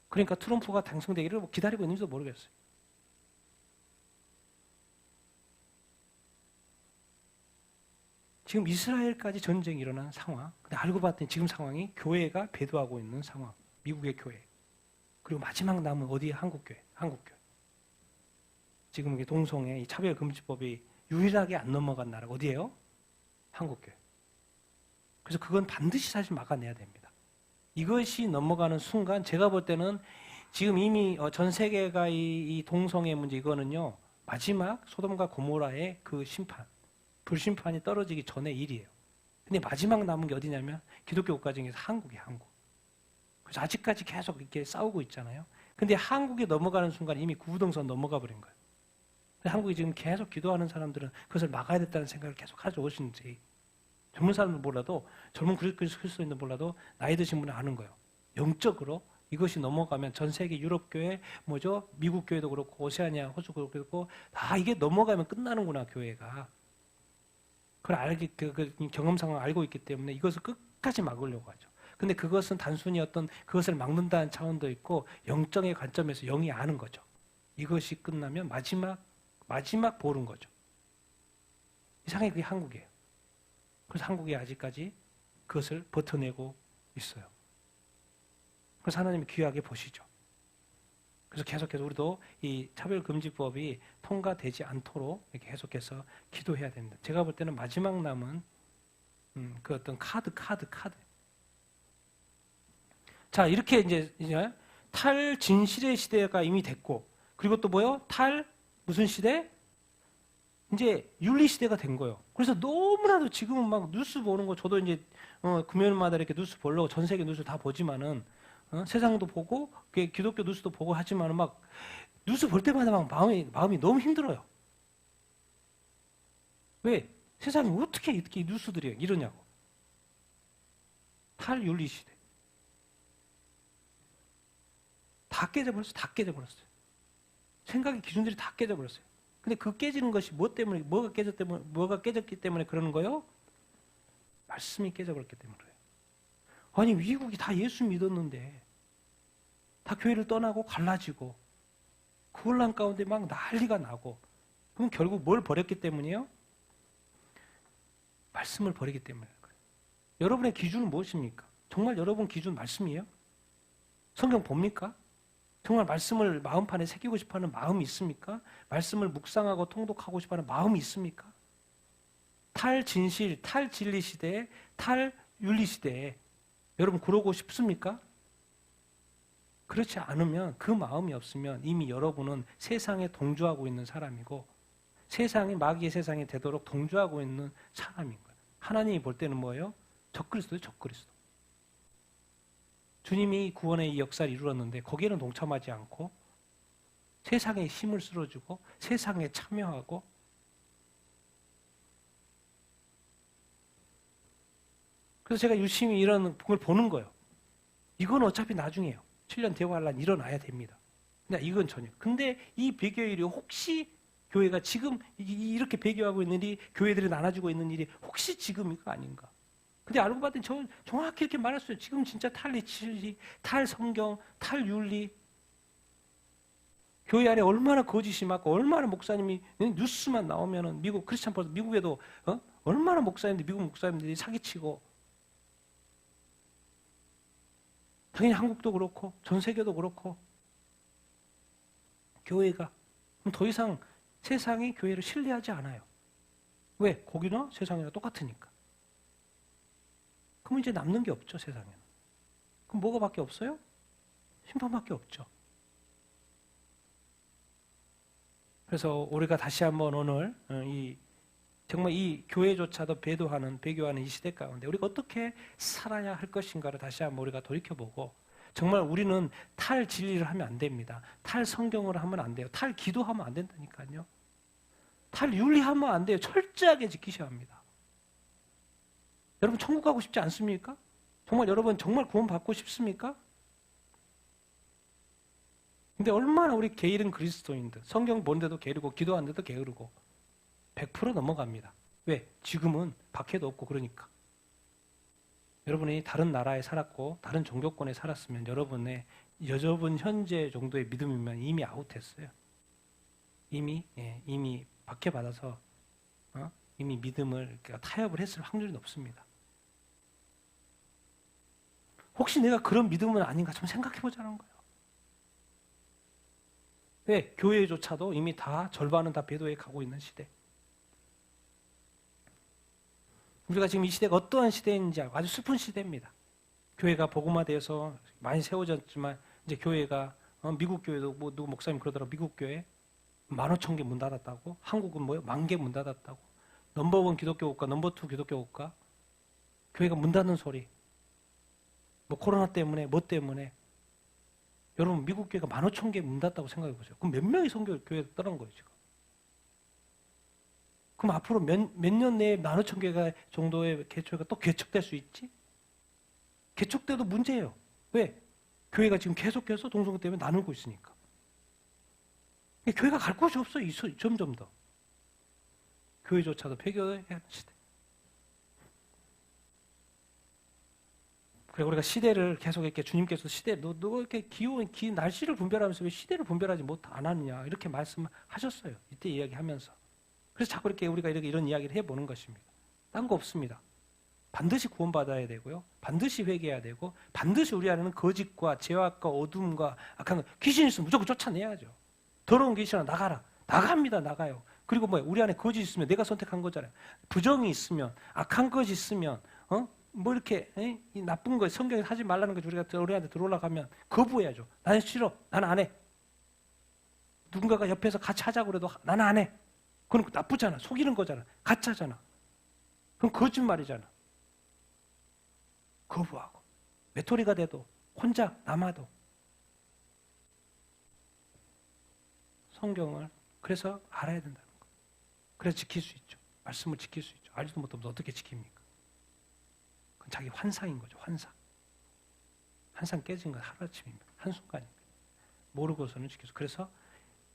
그러니까 트럼프가 당선되기를 기다리고 있는지도 모르겠어요. 지금 이스라엘까지 전쟁이 일어난 상황. 근데 알고 봤더니 지금 상황이 교회가 배도하고 있는 상황. 미국의 교회. 그리고 마지막 남은 어디에? 한국교회. 지금 이게 동성애 이 차별금지법이 유일하게 안 넘어간 나라가 어디예요? 한국교회. 그래서 그건 반드시 사실 막아내야 됩니다. 이것이 넘어가는 순간 제가 볼 때는 지금 이미 전 세계가 이 동성애 문제 이거는요. 마지막 소돔과 고모라의 그 심판. 불심판이 떨어지기 전의 일이에요. 근데 마지막 남은 게 어디냐면 기독교 국가 중에서 한국이에요, 한국. 그래서 아직까지 계속 이렇게 싸우고 있잖아요. 근데 한국에 넘어가는 순간 이미 구부동선 넘어가 버린 거예요. 근데 한국이 지금 계속 기도하는 사람들은 그것을 막아야 됐다는 생각을 계속 하죠, 오신지. 젊은 사람들 몰라도, 젊은 그리스도인들 몰라도 나이 드신 분은 아는 거예요. 영적으로 이것이 넘어가면 전 세계 유럽교회, 미국 교회도 그렇고, 오세아니아, 호주도 그렇고, 다 이게 넘어가면 끝나는구나, 교회가. 그걸 경험 상황을 알고 있기 때문에 이것을 끝까지 막으려고 하죠. 근데 그것은 단순히 그것을 막는다는 차원도 있고 영적의 관점에서 영이 아는 거죠. 이것이 끝나면 마지막 보는 거죠. 이상하게 그게 한국이에요. 그래서 한국이 아직까지 그것을 버텨내고 있어요. 그래서 하나님이 귀하게 보시죠. 그래서 계속해서 우리도 이 차별금지법이 통과되지 않도록 이렇게 계속해서 기도해야 됩니다. 제가 볼 때는 마지막 남은 그 어떤 카드. 자, 이렇게 이제 탈진실의 시대가 이미 됐고, 그리고 또 무슨 시대? 이제 윤리 시대가 된 거예요. 그래서 너무나도 지금은 막 뉴스 보는 거, 저도 이제 금요일마다 이렇게 뉴스 보려고 전 세계 뉴스 다 보지만은 세상도 보고 기독교 뉴스도 보고 하지만은 막 뉴스 볼 때마다 막 마음이 너무 힘들어요. 왜? 세상이 어떻게 이렇게 뉴스들이 이러냐고. 탈윤리 시대. 다 깨져버렸어요. 생각의 기준들이 다 깨져버렸어요. 근데 그 깨지는 것이 뭐가 깨졌기 때문에 그러는 거예요? 말씀이 깨져버렸기 때문에 그래요. 아니, 미국이 다 예수 믿었는데, 다 교회를 떠나고 갈라지고, 그 혼란 가운데 막 난리가 나고, 그럼 결국 뭘 버렸기 때문이에요? 말씀을 버리기 때문에 그래요. 여러분의 기준은 무엇입니까? 정말 여러분 기준 말씀이에요? 성경 봅니까? 정말 말씀을 마음판에 새기고 싶어하는 마음이 있습니까? 말씀을 묵상하고 통독하고 싶어하는 마음이 있습니까? 탈진실, 탈진리 시대에, 탈윤리 시대에 여러분 그러고 싶습니까? 그렇지 않으면, 그 마음이 없으면 이미 여러분은 세상에 동조하고 있는 사람이고, 마귀의 세상에 되도록 동조하고 있는 사람인 거예요. 하나님이 볼 때는 뭐예요? 적그리스도예요, 적그리스도. 주님이 구원의 이 역사를 이루었는데 거기에는 동참하지 않고 세상에 힘을 쓸어주고 세상에 참여하고, 그래서 제가 유심히 이런 걸 보는 거예요. 이건 어차피 나중에요. 7년 대화란 일어나야 됩니다. 근데 이건 전혀. 근데 이 배교일이 혹시 교회가 지금 이렇게 배교하고 있는 일이, 교회들이 나눠주고 있는 일이 혹시 지금 이거 아닌가? 근데 알고 봤더니 정확히 이렇게 말했어요. 지금 진짜 탈리치, 탈성경, 탈윤리. 교회 안에 얼마나 거짓이 많고, 얼마나 목사님이 뉴스만 나오면은 미국 크리스찬 벌써 미국에도 얼마나 미국 목사님들이 사기치고, 당연히 한국도 그렇고 전 세계도 그렇고, 교회가 그럼 더 이상 세상이 교회를 신뢰하지 않아요. 왜? 거기나 세상이나 똑같으니까. 그럼 이제 남는 게 없죠, 세상에는. 그럼 뭐가 밖에 없어요? 심판밖에 없죠. 그래서 우리가 다시 한번 오늘 정말 이 교회조차도 배교하는 이 시대 가운데 우리가 어떻게 살아야 할 것인가를 다시 한번 우리가 돌이켜보고, 정말 우리는 탈 진리를 하면 안 됩니다. 탈 성경으로 하면 안 돼요. 탈 기도하면 안 된다니까요. 탈 윤리하면 안 돼요. 철저하게 지키셔야 합니다. 여러분 천국 가고 싶지 않습니까? 정말 여러분 정말 구원 받고 싶습니까? 근데 얼마나 우리 게으른 그리스도인들, 성경 본데도 게으르고 기도하는데도 게으르고 100% 넘어갑니다. 왜? 지금은 박해도 없고 그러니까. 여러분이 다른 나라에 살았고 다른 종교권에 살았으면 여러분 현재 정도의 믿음이면 이미 아웃했어요. 이미 박해받아서 이미 믿음을 타협을 했을 확률이 높습니다. 혹시 내가 그런 믿음은 아닌가 좀 생각해 보자는 거예요. 왜? 교회조차도 이미 다 절반은 다 배도에 가고 있는 시대. 우리가 지금 이 시대가 어떠한 시대인지 알고 아주 슬픈 시대입니다. 교회가 복음화되어서 많이 세워졌지만 이제 교회가 미국 교회도 뭐 누구 목사님 그러더라고. 미국 교회 15,000개 문 닫았다고. 한국은 뭐요? 10,000개 문 닫았다고. 넘버원 기독교 국가, 넘버2 기독교 국가. 교회가 문 닫는 소리. 뭐 코로나 때문에 뭐 때문에. 여러분 미국 교회가 15,000개 문 닫았다고 생각해 보세요. 그럼 몇 명이 교회에 떠난 거예요 지금? 그럼 앞으로 몇 년 내에 15,000개가 정도의 개척가 또 개척될 수 있지? 개척돼도 문제예요. 왜? 교회가 지금 계속해서 동성애 때문에 나누고 있으니까. 교회가 갈 곳이 없어요. 점점 더. 교회조차도 폐교해야 하는 시대. 그리고 우리가 시대를 계속 이렇게 주님께서 너 이렇게 기온 날씨를 분별하면서 왜 시대를 분별하지 안 하느냐 이렇게 말씀하셨어요. 이때 이야기하면서. 그래서 자꾸 우리가 이런 이야기를 해보는 것입니다. 딴 거 없습니다. 반드시 구원받아야 되고요. 반드시 회개해야 되고 반드시 우리 안에는 거짓과 죄악과 어둠과 악한 거, 귀신 있으면 무조건 쫓아내야죠. 더러운 귀신아 나가라. 나갑니다. 나가요. 그리고 우리 안에 거짓 있으면 내가 선택한 거잖아요. 부정이 있으면 악한 것이 있으면 뭐 이렇게 이 나쁜 거 성경에 하지 말라는 거 우리한테 들어올라 가면 거부해야죠. 나는 싫어. 나는 안 해. 누군가가 옆에서 같이 하자고 그래도 나는 안 해. 그건 나쁘잖아. 속이는 거잖아. 가짜잖아. 그럼 거짓말이잖아. 거부하고 외톨이가 돼도 혼자 남아도 성경을 그래서 알아야 된다는 거예요. 그래서 지킬 수 있죠. 말씀을 지킬 수 있죠. 알지도 못하면 어떻게 지킵니까? 그건 자기 환상인 거죠. 환상 깨진 건 하루아침입니다. 한순간입니다. 모르고서는 지킬 수. 그래서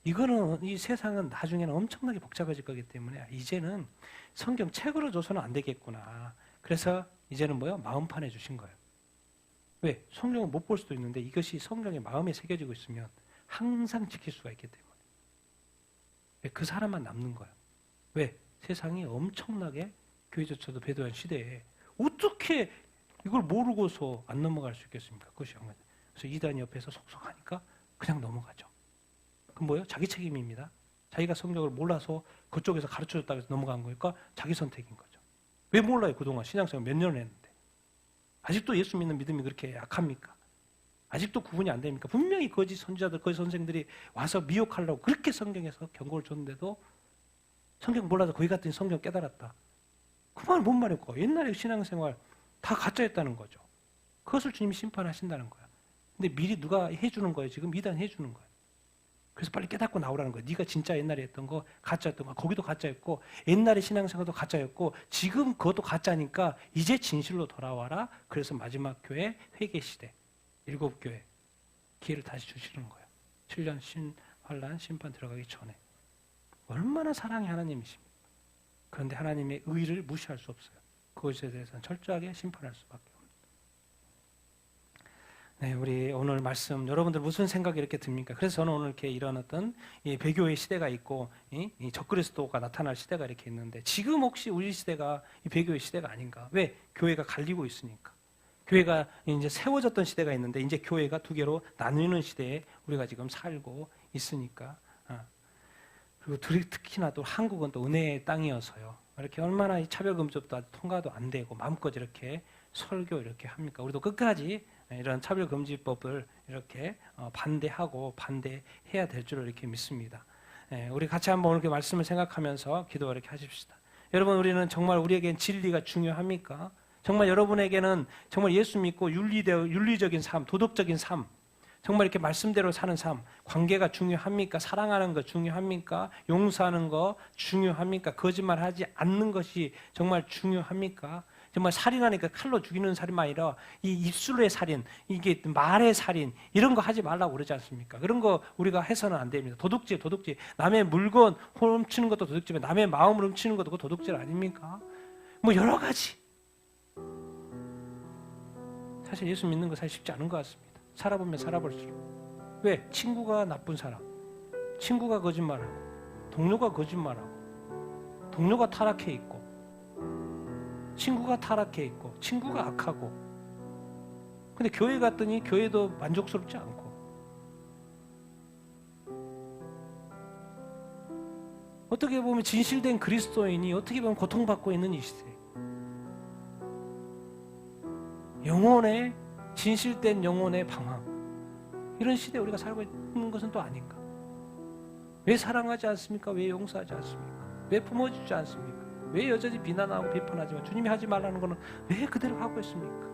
이거는 이 세상은 나중에는 엄청나게 복잡해질 거기 때문에 이제는 성경 책으로 줘서는 안 되겠구나. 그래서 이제는 마음판에 주신 거예요. 왜? 성경을 못 볼 수도 있는데 이것이 성경의 마음에 새겨지고 있으면 항상 지킬 수가 있기 때문에. 왜? 그 사람만 남는 거예요. 왜? 세상이 엄청나게 교회조차도 배도한 시대에 어떻게 이걸 모르고서 안 넘어갈 수 있겠습니까? 그것이 한 거예요. 그래서 이단이 옆에서 속속하니까 그냥 넘어가죠. 그럼 뭐예요? 자기 책임입니다. 자기가 성경을 몰라서 그쪽에서 가르쳐줬다고 해서 넘어간 거니까 자기 선택인 거죠. 왜 몰라요? 그동안 신앙생활 몇 년을 했는데. 아직도 예수 믿는 믿음이 그렇게 약합니까? 아직도 구분이 안 됩니까? 분명히 거짓 선지자들, 거짓 선생들이 와서 미혹하려고 그렇게 성경에서 경고를 줬는데도 성경 몰라서 거기 갔더니 성경 깨달았다. 그 말 뭔 말일까? 옛날에 신앙생활 다 가짜였다는 거죠. 그것을 주님이 심판하신다는 거야. 근데 미리 누가 해주는 거예요? 지금 이단 해주는 거예요. 그래서 빨리 깨닫고 나오라는 거예요. 네가 진짜 옛날에 했던 거 가짜였던 거 거기도 가짜였고 옛날에 신앙생활도 가짜였고 지금 그것도 가짜니까 이제 진실로 돌아와라. 그래서 마지막 교회 회개시대 7교회 기회를 다시 주시는 거예요. 7년 환난 심판 들어가기 전에. 얼마나 사랑의 하나님이십니까? 그런데 하나님의 의를 무시할 수 없어요. 그것에 대해서는 철저하게 심판할 수밖에 없습니다. 네, 우리 오늘 말씀 여러분들 무슨 생각이 이렇게 듭니까? 그래서 저는 오늘 이렇게 이런 어떤 이 배교의 시대가 있고 이 적그리스도가 나타날 시대가 이렇게 있는데 지금 혹시 우리 시대가 이 배교의 시대가 아닌가? 왜? 교회가 갈리고 있으니까. 교회가 이제 세워졌던 시대가 있는데 이제 교회가 두 개로 나뉘는 시대에 우리가 지금 살고 있으니까. 그리고 특히나 또 한국은 또 은혜의 땅이어서요. 이렇게 얼마나 이 차별금지법도 통과도 안 되고 마음껏 이렇게 설교 이렇게 합니까? 우리도 끝까지 이런 차별금지법을 이렇게 반대하고 반대해야 될 줄을 이렇게 믿습니다. 우리 같이 한번 이렇게 말씀을 생각하면서 기도 이렇게 하십시다. 여러분, 우리는 정말 우리에겐 진리가 중요합니까? 정말 여러분에게는 정말 예수 믿고 윤리적인 삶, 도덕적인 삶, 정말 이렇게 말씀대로 사는 삶, 관계가 중요합니까? 사랑하는 거 중요합니까? 용서하는 거 중요합니까? 거짓말하지 않는 것이 정말 중요합니까? 정말 살인하니까 칼로 죽이는 살인만 아니라 이 입술의 살인, 이게 말의 살인, 이런 거 하지 말라고 그러지 않습니까? 그런 거 우리가 해서는 안 됩니다. 도둑질. 남의 물건 훔치는 것도 도둑질이고 남의 마음을 훔치는 것도 도둑질 아닙니까? 뭐 여러 가지. 사실 예수 믿는 거 사실 쉽지 않은 것 같습니다. 살아보면 살아볼수록. 왜? 친구가 나쁜 사람, 친구가 거짓말하고, 동료가 거짓말하고, 동료가 타락해 있고, 친구가 타락해 있고, 친구가 악하고. 근데 교회 갔더니 교회도 만족스럽지 않고. 어떻게 보면 진실된 그리스도인이 어떻게 보면 고통받고 있는 이 시대. 영혼의 진실된 영혼의 방황, 이런 시대에 우리가 살고 있는 것은 또 아닌가? 왜 사랑하지 않습니까? 왜 용서하지 않습니까? 왜 품어주지 않습니까? 왜 여전히 비난하고 비판하지만 주님이 하지 말라는 것은 왜 그대로 하고 있습니까?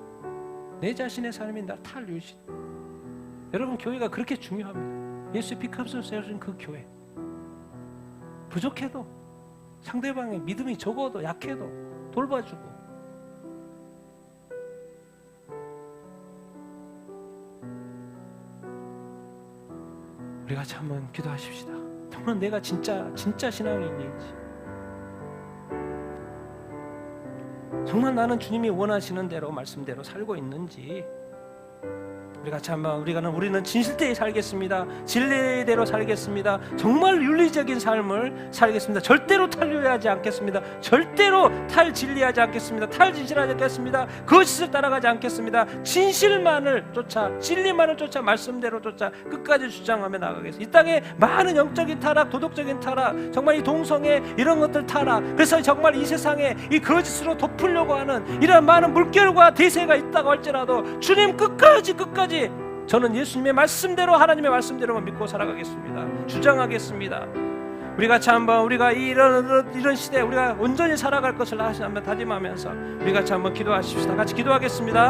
내 자신의 삶이 날 탈유시. 여러분, 교회가 그렇게 중요합니다. 예수의 피값으로 세워진 그 교회, 부족해도 상대방의 믿음이 적어도 약해도 돌봐주고, 우리 같이 한번 기도하십시다. 정말 내가 진짜 신앙인인지, 정말 나는 주님이 원하시는 대로 말씀대로 살고 있는지, 우리 같이 한번 우리는 진실되게 살겠습니다. 진리대로 살겠습니다. 정말 윤리적인 삶을 살겠습니다. 절대로 탈유하지 않겠습니다. 절대로 탈진리하지 않겠습니다. 탈진실하지 않겠습니다. 거짓을 따라가지 않겠습니다. 진실만을 쫓아, 진리만을 쫓아, 말씀대로 쫓아 끝까지 주장하며 나가겠습니다. 이 땅에 많은 영적인 타락, 도덕적인 타락, 정말 이 동성애 이런 것들 타락, 그래서 정말 이 세상에 이 거짓으로 덮으려고 하는 이런 많은 물결과 대세가 있다고 할지라도 주님 끝까지 저는 예수님의 말씀대로, 하나님의 말씀대로만 믿고 살아가겠습니다. 주장하겠습니다. 우리 같이 한번 우리가 이런 시대에 우리가 온전히 살아갈 것을 한번 다짐하면서 우리 같이 한번 기도하십시다. 같이 기도하겠습니다.